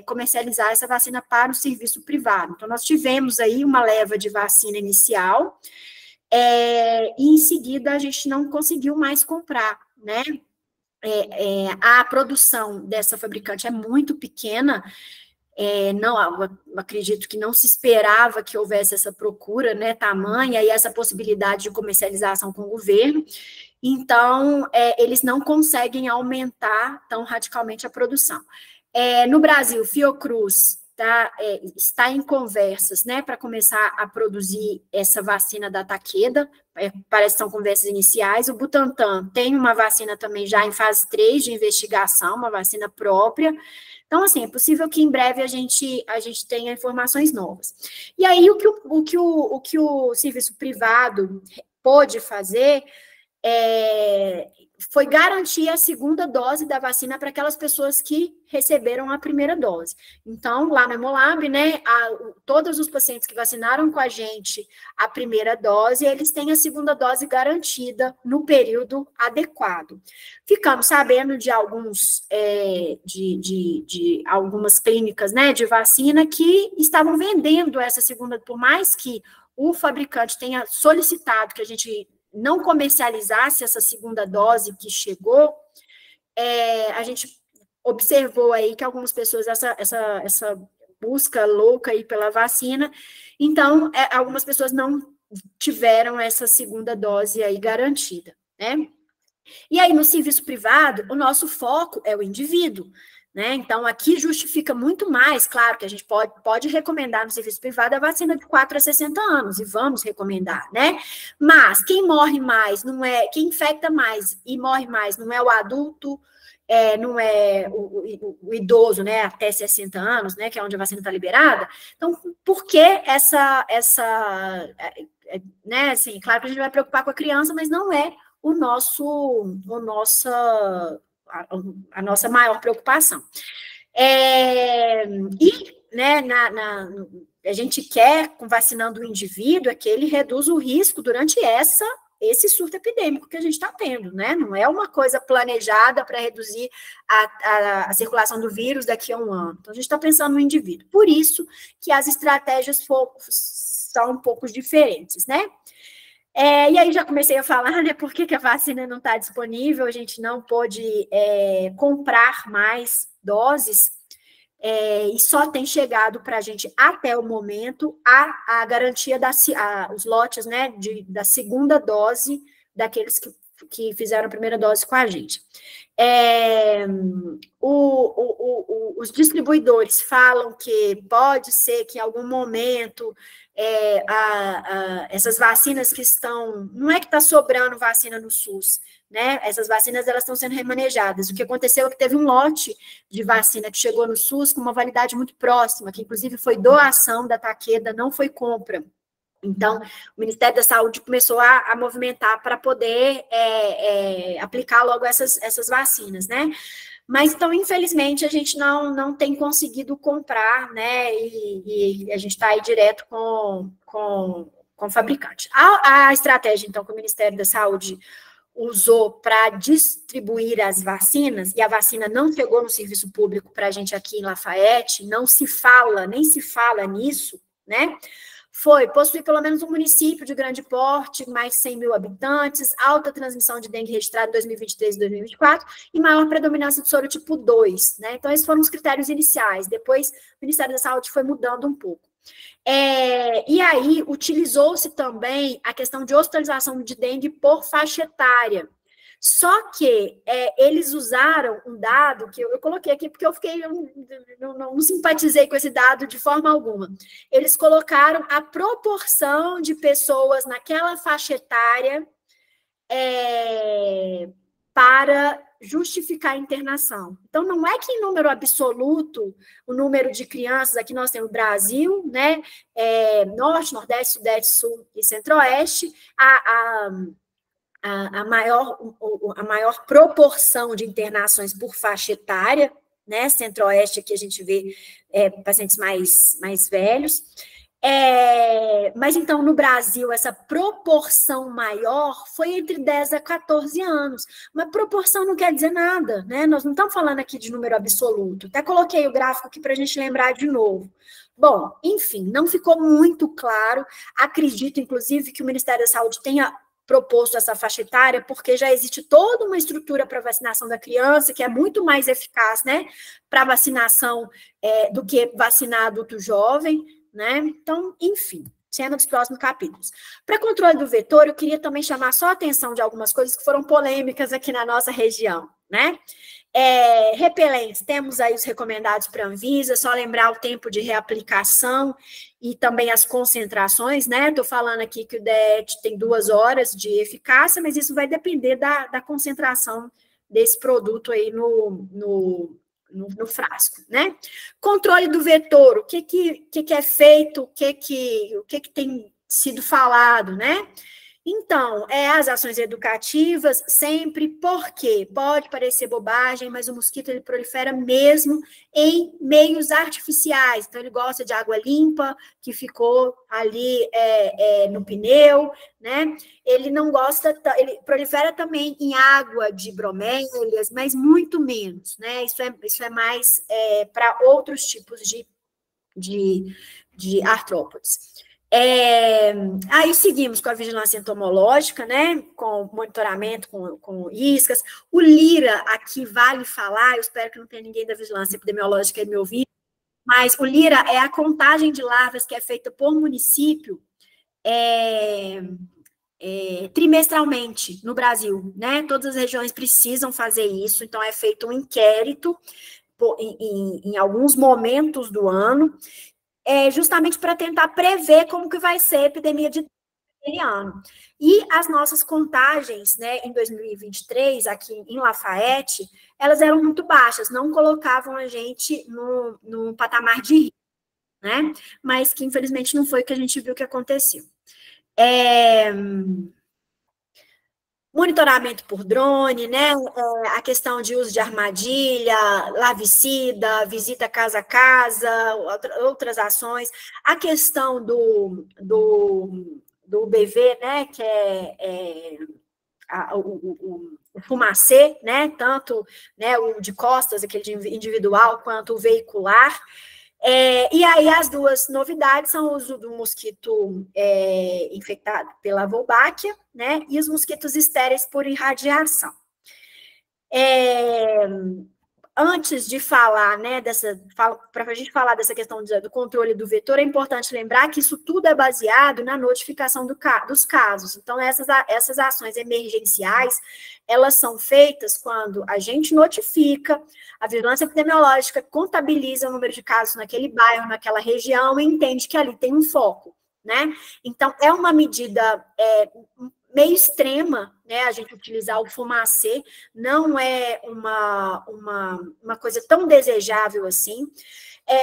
comercializar essa vacina para o serviço privado. Então, nós tivemos aí uma leva de vacina inicial, e em seguida a gente não conseguiu mais comprar, né? A produção dessa fabricante é muito pequena, eu acredito que não se esperava que houvesse essa procura, né, tamanha, e essa possibilidade de comercialização com o governo. Então, eles não conseguem aumentar tão radicalmente a produção. No Brasil, Fiocruz está em conversas, né, para começar a produzir essa vacina da Takeda, parece que são conversas iniciais. O Butantan tem uma vacina também já em fase 3 de investigação, uma vacina própria. Então, assim, é possível que em breve a gente tenha informações novas. E aí, o que o serviço privado pôde fazer foi garantir a segunda dose da vacina para aquelas pessoas que receberam a primeira dose. Então, lá no Hemolab, né, todos os pacientes que vacinaram com a gente a primeira dose, eles têm a segunda dose garantida no período adequado. Ficamos sabendo de alguns, de algumas clínicas, né, de vacina que estavam vendendo essa segunda, por mais que o fabricante tenha solicitado que a gente não comercializasse essa segunda dose que chegou, a gente observou aí que algumas pessoas, essa busca louca aí pela vacina, então, algumas pessoas não tiveram essa segunda dose aí garantida, né? E aí, no serviço privado, o nosso foco é o indivíduo, né? Então, aqui justifica muito mais, claro, que a gente pode recomendar no serviço privado a vacina de 4 a 60 anos, e vamos recomendar, né? Mas quem morre mais, quem infecta mais e morre mais, não é o adulto, não é o idoso, né, até 60 anos, né, que é onde a vacina está liberada. Então, por que né, assim, claro que a gente vai preocupar com a criança, mas não é a nossa maior preocupação. Né, a gente quer, vacinando o indivíduo, que ele reduza o risco durante esse surto epidêmico que a gente está tendo, né? Não é uma coisa planejada para reduzir a circulação do vírus daqui a um ano. Então, a gente está pensando no indivíduo. Por isso que as estratégias são um pouco diferentes, né? E aí já comecei a falar, né, por que a vacina não está disponível, a gente não pôde comprar mais doses, e só tem chegado para a gente, até o momento, a garantia os lotes, né, da segunda dose daqueles que fizeram a primeira dose com a gente. Os distribuidores falam que pode ser que em algum momento essas vacinas que estão... Não é que está sobrando vacina no SUS, né? Essas vacinas elas estão sendo remanejadas. O que aconteceu é que teve um lote de vacina que chegou no SUS com uma validade muito próxima, que inclusive foi doação da Takeda, não foi compra. Então, o Ministério da Saúde começou a movimentar para poder aplicar logo essas vacinas, né? Mas, então, infelizmente, a gente não tem conseguido comprar, né? E a gente está aí direto com o fabricante. A estratégia, então, que o Ministério da Saúde usou para distribuir as vacinas, e a vacina não chegou no serviço público para a gente aqui em Lafayette, nem se fala nisso, né? Foi possuir pelo menos um município de grande porte, mais 100 mil habitantes, alta transmissão de dengue registrada em 2023 e 2024, e maior predominância de sorotipo 2, né? Então, esses foram os critérios iniciais. Depois, o Ministério da Saúde foi mudando um pouco. E aí, utilizou-se também a questão de hospitalização de dengue por faixa etária. Só que eles usaram um dado que eu coloquei aqui porque não simpatizei com esse dado de forma alguma. Eles colocaram a proporção de pessoas naquela faixa etária para justificar a internação. Então, não é que em número absoluto, o número de crianças, aqui nós temos o Brasil, né, Norte, Nordeste, Sudeste, Sul e Centro-Oeste, a maior proporção de internações por faixa etária, né? Centro-Oeste, aqui a gente vê pacientes mais velhos. Mas, então, no Brasil, essa proporção maior foi entre 10 a 14 anos. Mas proporção não quer dizer nada, né? Nós não estamos falando aqui de número absoluto. Até coloquei o gráfico aqui para a gente lembrar de novo. Bom, enfim, não ficou muito claro. Acredito, inclusive, que o Ministério da Saúde tenha proposto essa faixa etária, porque já existe toda uma estrutura para vacinação da criança, que é muito mais eficaz, né, para vacinação do que vacinar adulto jovem, né? Então, enfim, cena dos próximos capítulos. Para controle do vetor, eu queria também chamar só a atenção de algumas coisas que foram polêmicas aqui na nossa região, né? Repelentes, temos aí os recomendados para a Anvisa, só lembrar o tempo de reaplicação e também as concentrações, né? Estou falando aqui que o DEET tem 2 horas de eficácia, mas isso vai depender da concentração desse produto aí no frasco, né? Controle do vetor, o que é feito, o que tem sido falado, né? Então, as ações educativas sempre, porque pode parecer bobagem, mas o mosquito ele prolifera mesmo em meios artificiais. Então, ele gosta de água limpa, que ficou ali no pneu, né? Ele não gosta, ele prolifera também em água de bromélias, mas muito menos, né? Isso é mais para outros tipos de artrópodes. Aí seguimos com a vigilância entomológica, né, com monitoramento com iscas. O LIRA, aqui vale falar, eu espero que não tenha ninguém da vigilância epidemiológica aí me ouvindo, mas o LIRA é a contagem de larvas que é feita por município trimestralmente no Brasil, né? Todas as regiões precisam fazer isso, então é feito um inquérito em alguns momentos do ano, justamente para tentar prever como que vai ser a epidemia de dengue ano. E as nossas contagens, né, em 2023, aqui em Lafayette, elas eram muito baixas, não colocavam a gente num patamar de risco, né? Mas que, infelizmente, não foi o que a gente viu que aconteceu. Monitoramento por drone, né? A questão de uso de armadilha, larvicida, visita casa a casa, outras ações. A questão do BV, né? Que o fumacê, né? Tanto, né, o de costas, aquele individual, quanto o veicular. E aí as duas novidades são o uso do mosquito infectado pela Wolbachia, né, e os mosquitos estéreis por irradiação. antes de falar, né, para a gente falar dessa questão do controle do vetor, é importante lembrar que isso tudo é baseado na notificação dos casos. Então, essas ações emergenciais, elas são feitas quando a gente notifica, a vigilância epidemiológica contabiliza o número de casos naquele bairro, naquela região, e entende que ali tem um foco, né? Então, é uma medida meio extrema, né, a gente utilizar o fumacê, não é uma coisa tão desejável assim,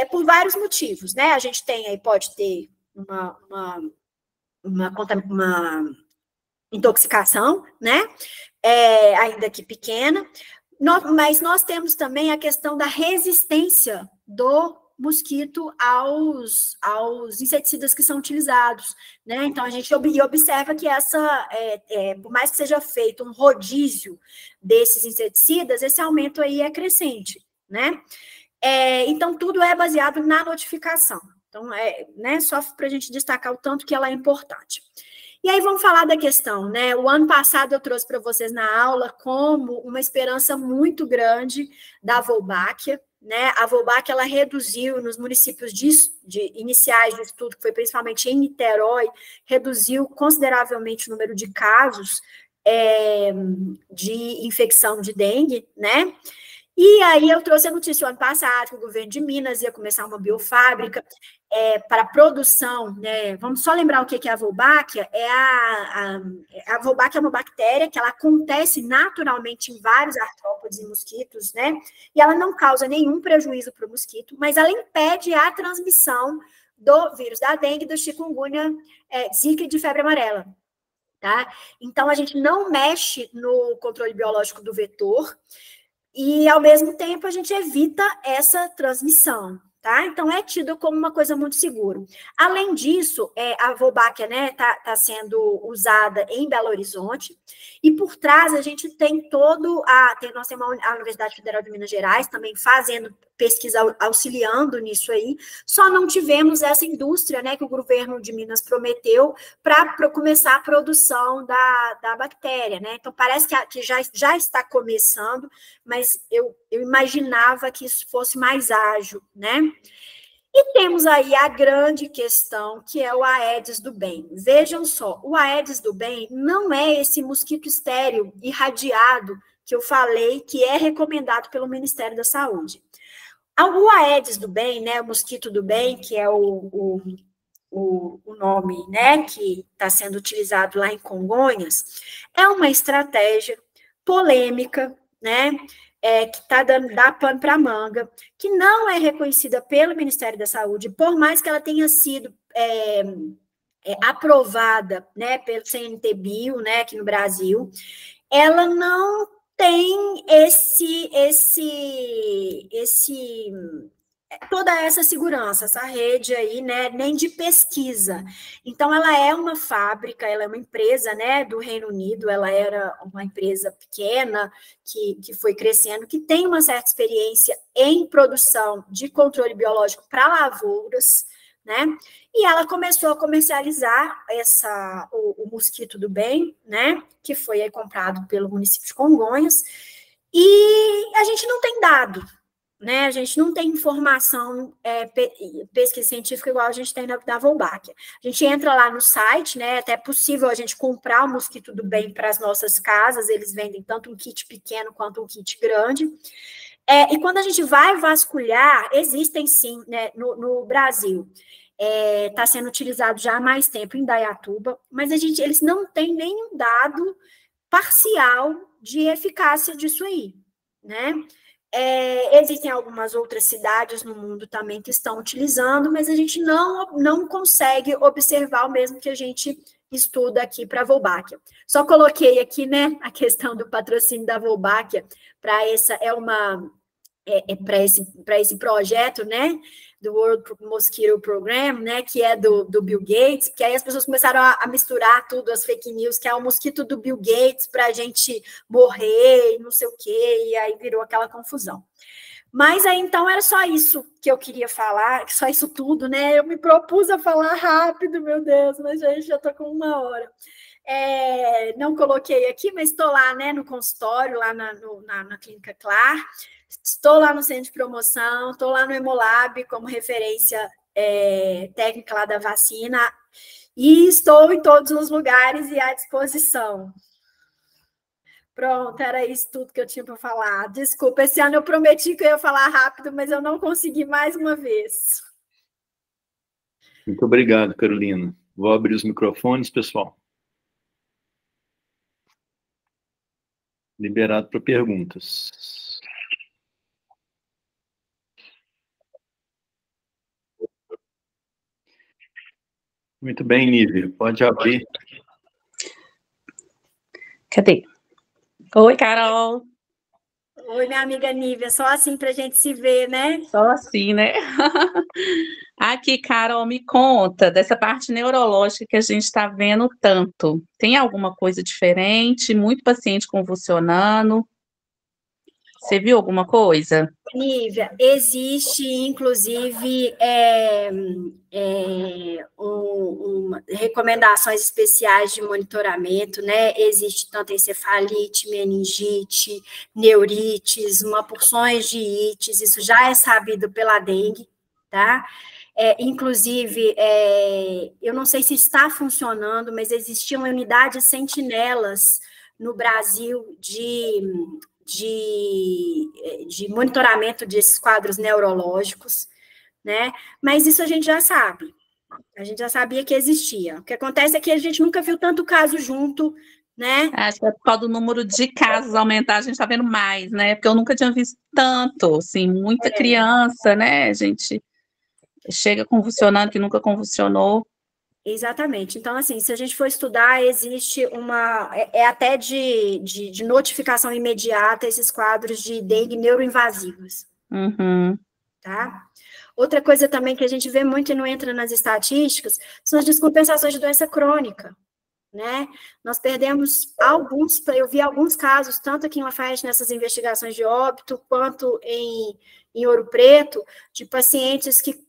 por vários motivos, né, a gente tem aí, pode ter uma intoxicação, né, ainda que pequena, mas nós temos também a questão da resistência do mosquito aos inseticidas que são utilizados, né? Então, a gente observa que por mais que seja feito um rodízio desses inseticidas, esse aumento aí é crescente, né? Então, tudo é baseado na notificação. Então, né, só para a gente destacar o tanto que ela é importante. E aí vamos falar da questão, né? O ano passado eu trouxe para vocês na aula como uma esperança muito grande da Wolbachia, né? A Wolbachia, ela reduziu nos municípios iniciais de estudo, que foi principalmente em Niterói, reduziu consideravelmente o número de casos de infecção de dengue, né? E aí eu trouxe a notícia ano passado que o governo de Minas ia começar uma biofábrica para produção, né? Vamos só lembrar o que é a Wolbachia. A Wolbachia é uma bactéria que ela acontece naturalmente em vários artrópodes e mosquitos, né? E ela não causa nenhum prejuízo para o mosquito, mas ela impede a transmissão do vírus da dengue, do chikungunya, zika e de febre amarela. Tá? Então, a gente não mexe no controle biológico do vetor, e, ao mesmo tempo, a gente evita essa transmissão, tá? Então, é tido como uma coisa muito segura. Além disso, a Wolbachia, né, tá sendo usada em Belo Horizonte, e por trás a gente tem nós temos a Universidade Federal de Minas Gerais também fazendo pesquisa, auxiliando nisso aí, só não tivemos essa indústria, né, que o governo de Minas prometeu para começar a produção da bactéria, né? Então, parece que já está começando, mas eu imaginava que isso fosse mais ágil, né? E temos aí a grande questão, que é o Aedes do bem. Vejam só, o Aedes do bem não é esse mosquito estéril irradiado que eu falei, que é recomendado pelo Ministério da Saúde. O Aedes do bem, né, o mosquito do bem, que é o nome, né, que está sendo utilizado lá em Congonhas, é uma estratégia polêmica, né, que está dá pano para manga, que não é reconhecida pelo Ministério da Saúde, por mais que ela tenha sido aprovada, né, pelo CNT-Bio, né, aqui no Brasil, ela não tem toda essa segurança, essa rede aí, né, nem de pesquisa. Então, ela é uma fábrica, ela é uma empresa, né, do Reino Unido, ela era uma empresa pequena, que foi crescendo, que tem uma certa experiência em produção de controle biológico para lavouras, né, e ela começou a comercializar o mosquito do bem, né, que foi aí comprado pelo município de Congonhas, e a gente não tem dado, né, a gente não tem informação, pesquisa científica igual a gente tem da Wolbachia. A gente entra lá no site, né, até é possível a gente comprar o mosquito do bem para as nossas casas, eles vendem tanto um kit pequeno quanto um kit grande, e quando a gente vai vasculhar, existem sim, né, no Brasil, está sendo utilizado já há mais tempo em Indaiatuba, mas eles não têm nenhum dado parcial de eficácia disso aí, né? Existem algumas outras cidades no mundo também que estão utilizando, mas a gente não consegue observar o mesmo que a gente estuda aqui para a Wolbachia. Só coloquei aqui, né, a questão do patrocínio da Wolbachia para esse projeto, né, do World Mosquito Program, né, que é do Bill Gates, que aí as pessoas começaram a misturar tudo, as fake news, que é o mosquito do Bill Gates para a gente morrer e não sei o quê, e aí virou aquela confusão. Mas aí, então, era só isso que eu queria falar, só isso tudo, né, eu me propus a falar rápido, meu Deus, mas já estou com 1 hora. Não coloquei aqui, mas estou lá, né, no consultório, lá na Clínica Clar, estou lá no centro de promoção, estou lá no Hemolab como referência técnica lá da vacina, e estou em todos os lugares e à disposição. Pronto, era isso tudo que eu tinha para falar. Desculpa, esse ano eu prometi que eu ia falar rápido, mas eu não consegui mais uma vez. Muito obrigado, Carolina. Vou abrir os microfones, pessoal. Liberado para perguntas. Muito bem, Nívia, pode abrir. Cadê? Oi, Carol. Oi, minha amiga Nívia, só assim para a gente se ver, né? Só assim, né? Aqui, Carol, me conta dessa parte neurológica que a gente está vendo tanto. Tem alguma coisa diferente? Muito paciente convulsionando? Você viu alguma coisa? Nívia, existe, inclusive, recomendações especiais de monitoramento, né? Existe tanto encefalite, meningite, neurites, porções de ites, isso já é sabido pela dengue, tá? Inclusive, eu não sei se está funcionando, mas existiam unidades sentinelas no Brasil de monitoramento desses quadros neurológicos, né? Mas isso a gente já sabe. A gente já sabia que existia. O que acontece é que a gente nunca viu tanto caso junto, né? Acho que é por causa do número de casos aumentar, a gente está vendo mais, né? Porque eu nunca tinha visto tanto, assim, muita criança, né? A gente chega convulsionando que nunca convulsionou. Exatamente. Então, assim, se a gente for estudar, existe até de notificação imediata esses quadros de dengue neuroinvasivos. Uhum. Tá? Outra coisa também que a gente vê muito e não entra nas estatísticas são as descompensações de doença crônica, né? Nós perdemos eu vi alguns casos, tanto aqui em Lafayette, nessas investigações de óbito, quanto em Ouro Preto, de pacientes que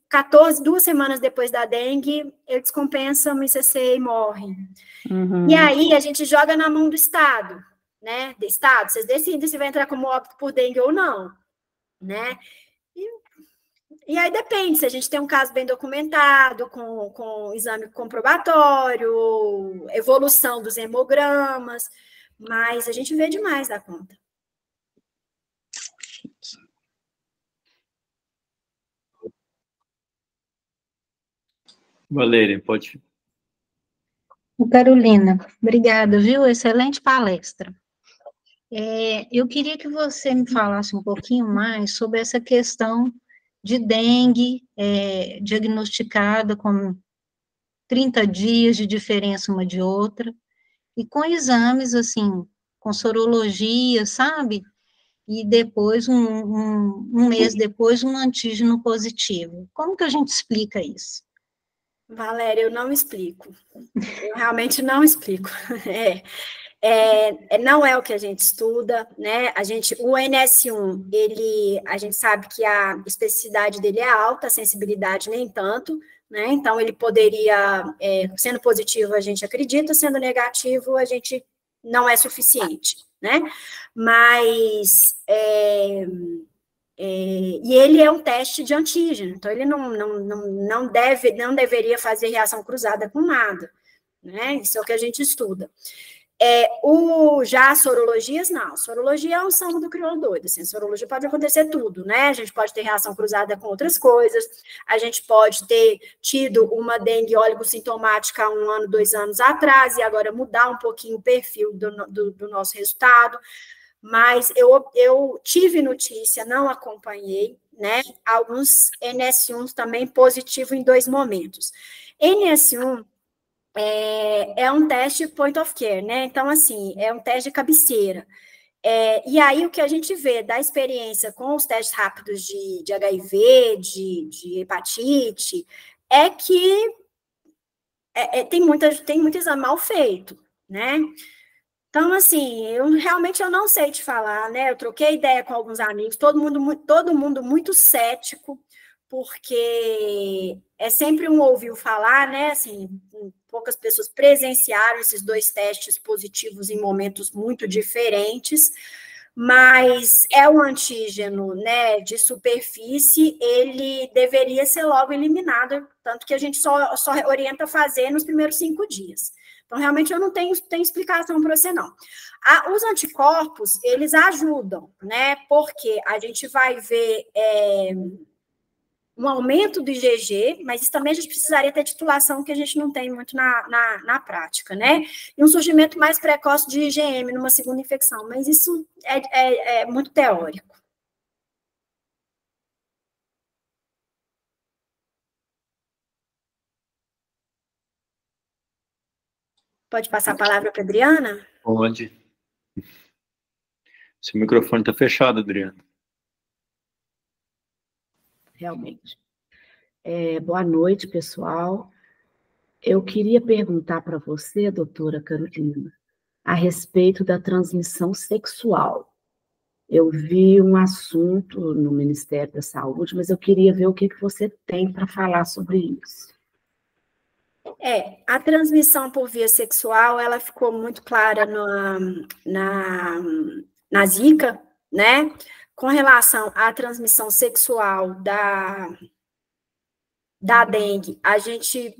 2 semanas depois da dengue, eles descompensam o ICC e morrem. Uhum. E aí, a gente joga na mão do Estado, né? Do Estado, vocês decidem se vai entrar como óbito por dengue ou não, né? E aí depende, se a gente tem um caso bem documentado, com exame comprobatório, evolução dos hemogramas, mas a gente vê demais da conta. Valéria, pode. Carolina, obrigada, viu? Excelente palestra. Eu queria que você me falasse um pouquinho mais sobre essa questão de dengue, diagnosticada com 30 dias de diferença uma de outra, e com exames, assim, com sorologia, sabe? E depois, um mês depois, um antígeno positivo. Como que a gente explica isso? Valéria, eu não explico. Eu realmente não explico. Não é o que a gente estuda, né? O NS1, a gente sabe que a especificidade dele é alta, a sensibilidade nem tanto, né? Então, ele poderia, sendo positivo, a gente acredita, sendo negativo, a gente não é suficiente, né? Mas, e ele é um teste de antígeno, então ele não deveria fazer reação cruzada com nada, né? Isso é o que a gente estuda. Já as sorologias, não. Sorologia é um sangue do crioulo doido. Assim, sorologia pode acontecer tudo, né? A gente pode ter reação cruzada com outras coisas, a gente pode ter tido uma dengue oligosintomática há 1 ano, 2 anos atrás, e agora mudar um pouquinho o perfil do nosso resultado. Mas eu tive notícia, não acompanhei, né? Alguns NS1 também positivo em 2 momentos. NS1 é um teste point of care, né? Então, assim, é um teste de cabeceira. E aí, o que a gente vê da experiência com os testes rápidos de HIV, de hepatite, é que tem muito exame mal feito, né? Então, assim, eu não sei te falar, né? Eu troquei ideia com alguns amigos, todo mundo muito cético, porque é sempre ouviu falar, né? Assim, poucas pessoas presenciaram esses 2 testes positivos em momentos muito diferentes, mas é um antígeno, né, de superfície, ele deveria ser logo eliminado, tanto que a gente só orienta a fazer nos primeiros 5 dias. Então, realmente, eu não tenho explicação para você, não. Os anticorpos, eles ajudam, né, porque a gente vai ver um aumento do IgG, mas isso também a gente precisaria ter titulação, que a gente não tem muito na prática, né? E um surgimento mais precoce de IgM numa segunda infecção, mas isso é muito teórico. Pode passar a palavra para a Adriana? Pode. Seu microfone está fechado, Adriana. Realmente. Boa noite, pessoal. Eu queria perguntar para você, doutora Carolina, a respeito da transmissão sexual. Eu vi um assunto no Ministério da Saúde, mas eu queria ver o que você tem para falar sobre isso. A transmissão por via sexual, ela ficou muito clara na Zika, né? Com relação à transmissão sexual da dengue, a gente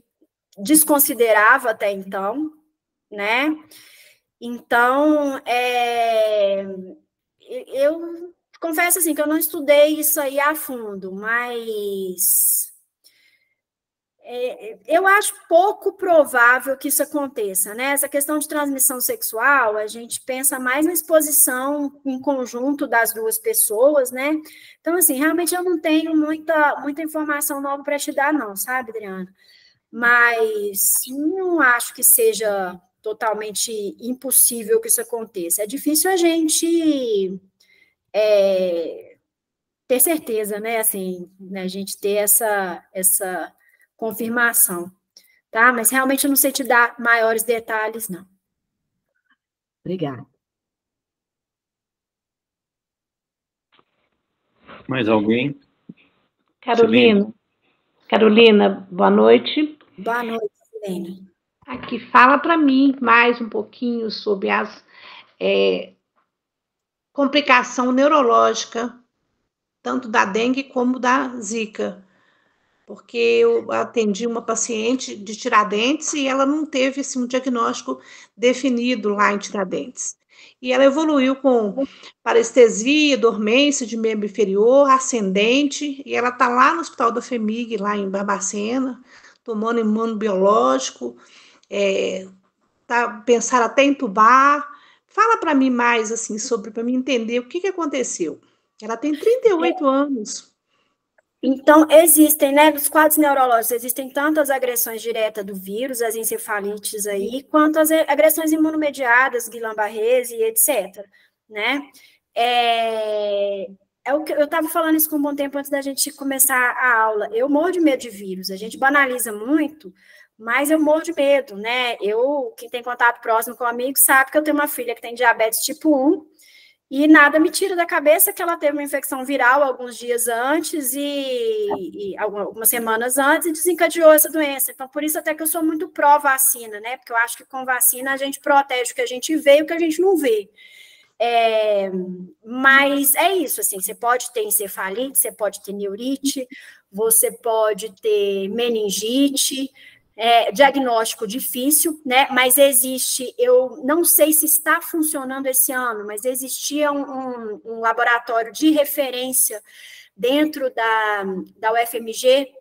desconsiderava até então, né? Então, eu confesso assim que eu não estudei isso aí a fundo, mas eu acho pouco provável que isso aconteça, né? Essa questão de transmissão sexual, a gente pensa mais na exposição em conjunto das 2 pessoas, né? Então, assim, realmente eu não tenho muita informação nova para te dar, não, sabe, Adriana? Mas não acho que seja totalmente impossível que isso aconteça. É difícil a gente ter certeza, né? Assim, né? A gente ter essa confirmação, tá? Mas realmente eu não sei te dar maiores detalhes, não. Obrigada. Mais alguém? Carolina, boa noite. Boa noite, Silene. Aqui, fala para mim mais um pouquinho sobre as complicação neurológica, tanto da dengue como da zika. Porque eu atendi uma paciente de Tiradentes e ela não teve assim, um diagnóstico definido lá em Tiradentes. E ela evoluiu com parestesia, dormência de membro inferior, ascendente, e ela está lá no Hospital da FEMIG, lá em Barbacena, tomando imunobiológico, pensaram até em entubar. Fala para mim mais, assim, para mim entender o que aconteceu. Ela tem 38 anos. Então, existem, né, nos quadros neurológicos, existem tanto as agressões diretas do vírus, as encefalites aí, quanto as agressões imunomediadas, Guillain-Barré e etc., né? O que eu estava falando isso com um bom tempo antes da gente começar a aula. Eu morro de medo de vírus, a gente banaliza muito, mas eu morro de medo, né? Quem tem contato próximo com amigos sabe que eu tenho uma filha que tem diabetes tipo 1, e nada me tira da cabeça que ela teve uma infecção viral alguns dias antes e algumas semanas antes e desencadeou essa doença. Então, por isso até que eu sou muito pró-vacina, né? Porque eu acho que com vacina a gente protege o que a gente vê e o que a gente não vê. Mas é isso, assim, você pode ter encefalite, você pode ter neurite, você pode ter meningite, diagnóstico difícil, né? Mas existe, eu não sei se está funcionando esse ano, mas existia um laboratório de referência dentro da UFMG,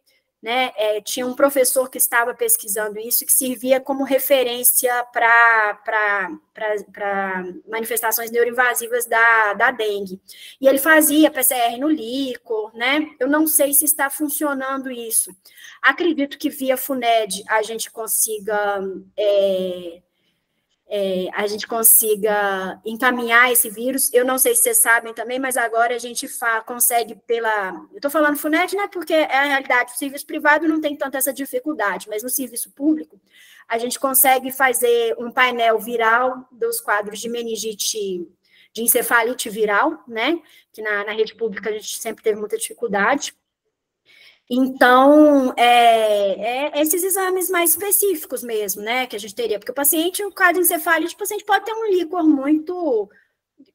né? Tinha um professor que estava pesquisando isso, que servia como referência para manifestações neuroinvasivas da dengue. E ele fazia PCR no líquor, né? Eu não sei se está funcionando isso. Acredito que via FUNED a gente consiga encaminhar esse vírus. Eu não sei se vocês sabem também, mas agora a gente consegue eu estou falando FUNED, né, porque é a realidade, o serviço privado não tem tanto essa dificuldade, mas no serviço público a gente consegue fazer um painel viral dos quadros de meningite, de encefalite viral, né, que na rede pública a gente sempre teve muita dificuldade. Então, esses exames mais específicos mesmo, né, que a gente teria, porque o caso de encefalite, o paciente pode ter um líquor muito,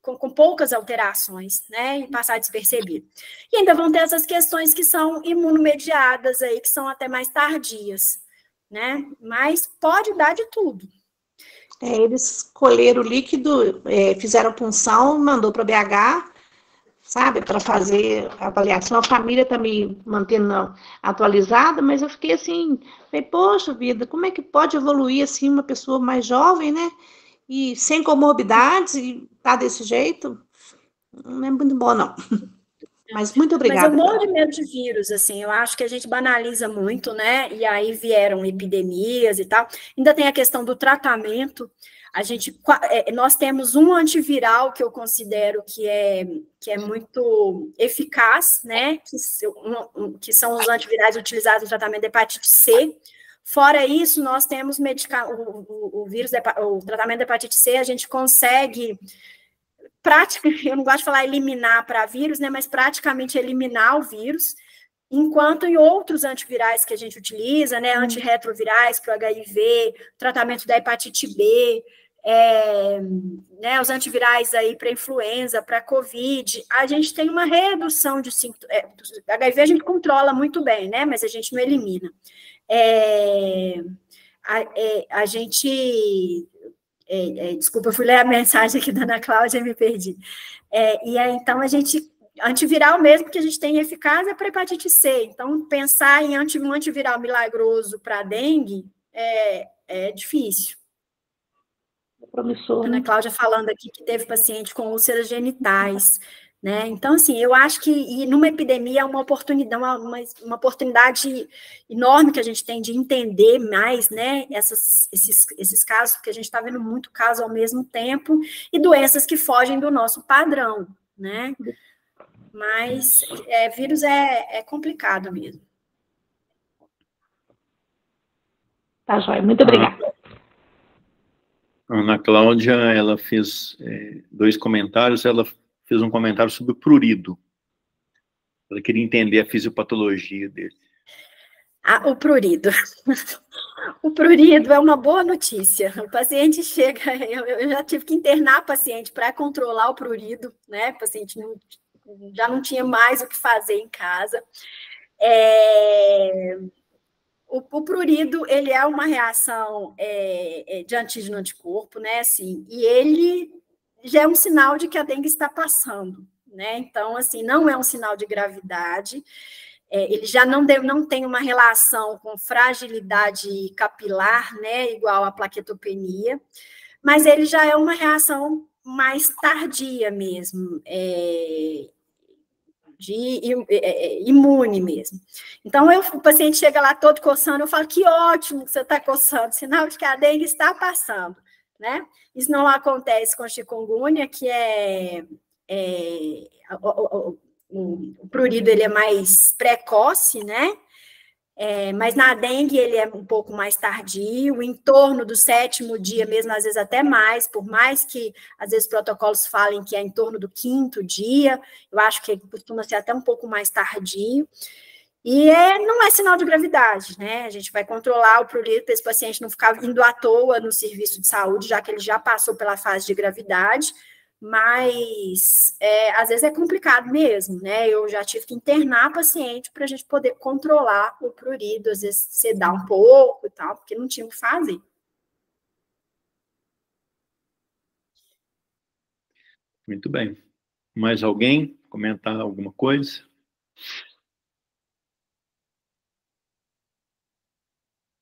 com poucas alterações, né, e passar despercebido. E ainda vão ter essas questões que são imunomediadas aí, que são até mais tardias, né, mas pode dar de tudo. Eles colheram o líquido, fizeram punção, mandou para o BH, sabe, para fazer a avaliação. A família está me mantendo atualizada, mas eu fiquei assim, falei, poxa vida, como é que pode evoluir assim uma pessoa mais jovem, né? E sem comorbidades, e tá desse jeito? Não é muito bom, não. Mas muito obrigada. Mas eu morro de medo de vírus, assim, eu acho que a gente banaliza muito, né? E aí vieram epidemias e tal. Ainda tem a questão do tratamento. Nós temos um antiviral que eu considero que é muito eficaz, né? Que são os antivirais utilizados no tratamento da hepatite C. Fora isso, nós temos o tratamento da hepatite C, a gente consegue eu não gosto de falar eliminar para vírus, né, mas praticamente eliminar o vírus, enquanto em outros antivirais que a gente utiliza, né, antirretrovirais para o HIV, tratamento da hepatite B, né, os antivirais aí para influenza, para COVID, a gente tem uma redução de sintomas. HIV a gente controla muito bem, né, mas a gente não elimina. A gente... desculpa, eu fui ler a mensagem aqui da Ana Cláudia e me perdi. E aí, então, antiviral mesmo que a gente tem eficaz é para hepatite C. Então, pensar em um antiviral milagroso para dengue é difícil. Promissor, Ana Cláudia falando aqui que teve paciente com úlceras genitais, né? Então, assim, eu acho que numa epidemia é uma oportunidade enorme que a gente tem de entender mais, né, esses casos, porque a gente está vendo muito caso ao mesmo tempo, e doenças que fogem do nosso padrão, né? Mas vírus é complicado mesmo. Tá, joia. Muito obrigada. A Ana Cláudia, ela fez 2 comentários, ela fez um comentário sobre o prurido. Ela queria entender a fisiopatologia dele. O prurido. O prurido é uma boa notícia. O paciente chega, eu já tive que internar o paciente para controlar o prurido, né? O paciente já não tinha mais o que fazer em casa. O prurido, ele é uma reação de antígeno anticorpo, né? Assim, e ele já é um sinal de que a dengue está passando, né? Então, assim, não é um sinal de gravidade. Ele já não tem uma relação com fragilidade capilar, né, igual a plaquetopenia, mas ele já é uma reação mais tardia mesmo, imune mesmo. Então, o paciente chega lá todo coçando, eu falo, que ótimo que você está coçando, sinal de que a dengue está passando, né? Isso não acontece com chikungunya, que o prurido ele é mais precoce, né? Mas na dengue ele é um pouco mais tardio, em torno do 7º dia mesmo, às vezes até mais, por mais que às vezes os protocolos falem que é em torno do 5º dia, eu acho que costuma ser até um pouco mais tardio. E não é sinal de gravidade, né? A gente vai controlar o prurido para esse paciente não ficar indo à toa no serviço de saúde, já que ele já passou pela fase de gravidade, mas às vezes é complicado mesmo, né? Eu já tive que internar paciente para a gente poder controlar o prurido, às vezes sedar um pouco e tal, porque não tinha o que fazer. Muito bem. Mais alguém comentar alguma coisa?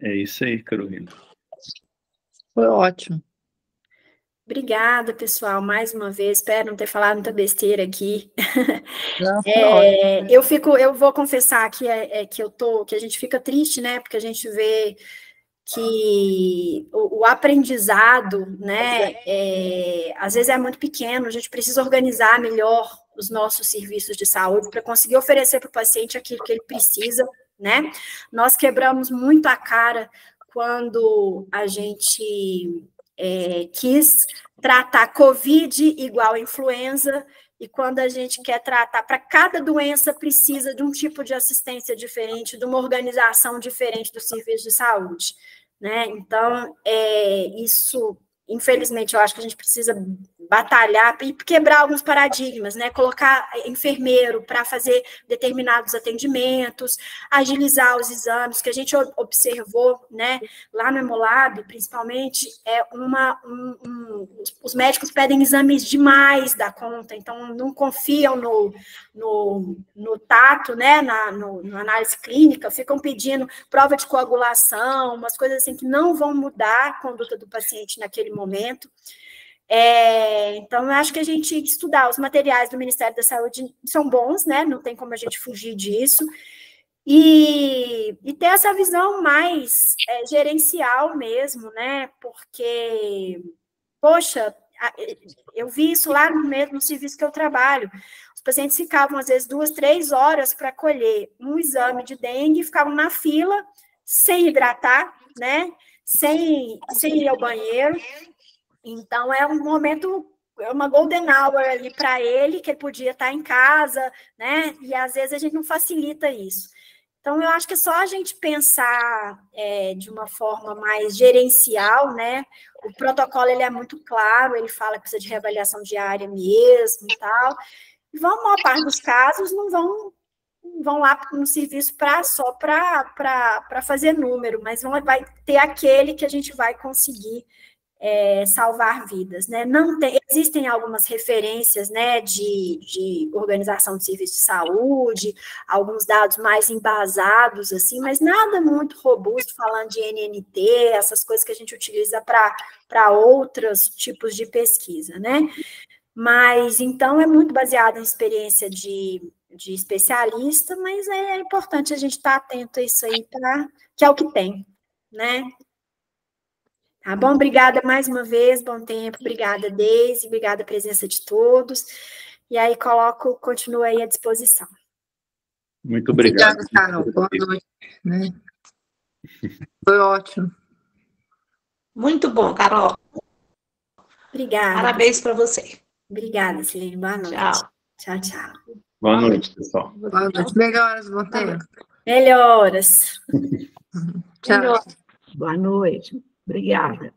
É isso aí, Carolina. Foi ótimo. Obrigada, pessoal, mais uma vez. Espero não ter falado muita besteira aqui. Não, eu vou confessar que que a gente fica triste, né? Porque a gente vê que o aprendizado, né? Às vezes é muito pequeno. A gente precisa organizar melhor os nossos serviços de saúde para conseguir oferecer para o paciente aquilo que ele precisa, né? Nós quebramos muito a cara quando a gente quis tratar COVID igual influenza e quando a gente quer tratar, para cada doença precisa de um tipo de assistência diferente, de uma organização diferente do serviço de saúde, né? Então, isso, infelizmente, eu acho que a gente precisa batalhar e quebrar alguns paradigmas, né? Colocar enfermeiro para fazer determinados atendimentos, agilizar os exames, que a gente observou, né? Lá no Hemolab, principalmente, os médicos pedem exames demais da conta, então não confiam no tato, né? Na análise clínica, ficam pedindo prova de coagulação, umas coisas assim que não vão mudar a conduta do paciente naquele momento. Então, eu acho que a gente estudar os materiais do Ministério da Saúde são bons, né? Não tem como a gente fugir disso. E ter essa visão mais gerencial mesmo, né? Porque, poxa, eu vi isso lá no mesmo serviço que eu trabalho. Os pacientes ficavam, às vezes, 2, 3 horas para colher um exame de dengue, ficavam na fila, sem hidratar, né? Sem ir ao banheiro. Então, é um momento, é uma golden hour ali para ele, que ele podia estar em casa, né? E, às vezes, a gente não facilita isso. Então, eu acho que é só a gente pensar de uma forma mais gerencial, né? O protocolo, ele é muito claro, ele fala que precisa de reavaliação diária mesmo e tal. E a maior parte dos casos não vão lá no serviço só para fazer número, mas vai ter aquele que a gente vai conseguir salvar vidas, né? Existem algumas referências, né, de organização de serviço de saúde, alguns dados mais embasados, assim, mas nada muito robusto, falando de NNT, essas coisas que a gente utiliza para outros tipos de pesquisa, né? Mas, então, é muito baseado em experiência de especialista, mas é importante a gente estar atento a isso aí, que é o que tem, né? Tá bom? Obrigada mais uma vez, bom tempo. Obrigada, Deise, obrigada a presença de todos. E aí, continuo aí à disposição. Muito obrigado. Obrigada, Carol. Boa noite. Né? Foi ótimo. Muito bom, Carol. Obrigada. Parabéns para você. Obrigada, Silene. Boa noite. Tchau. Tchau, tchau. Boa noite, pessoal. Boa noite. Melhoras, bom tempo. Melhoras. Tchau. Boa noite. Obrigada.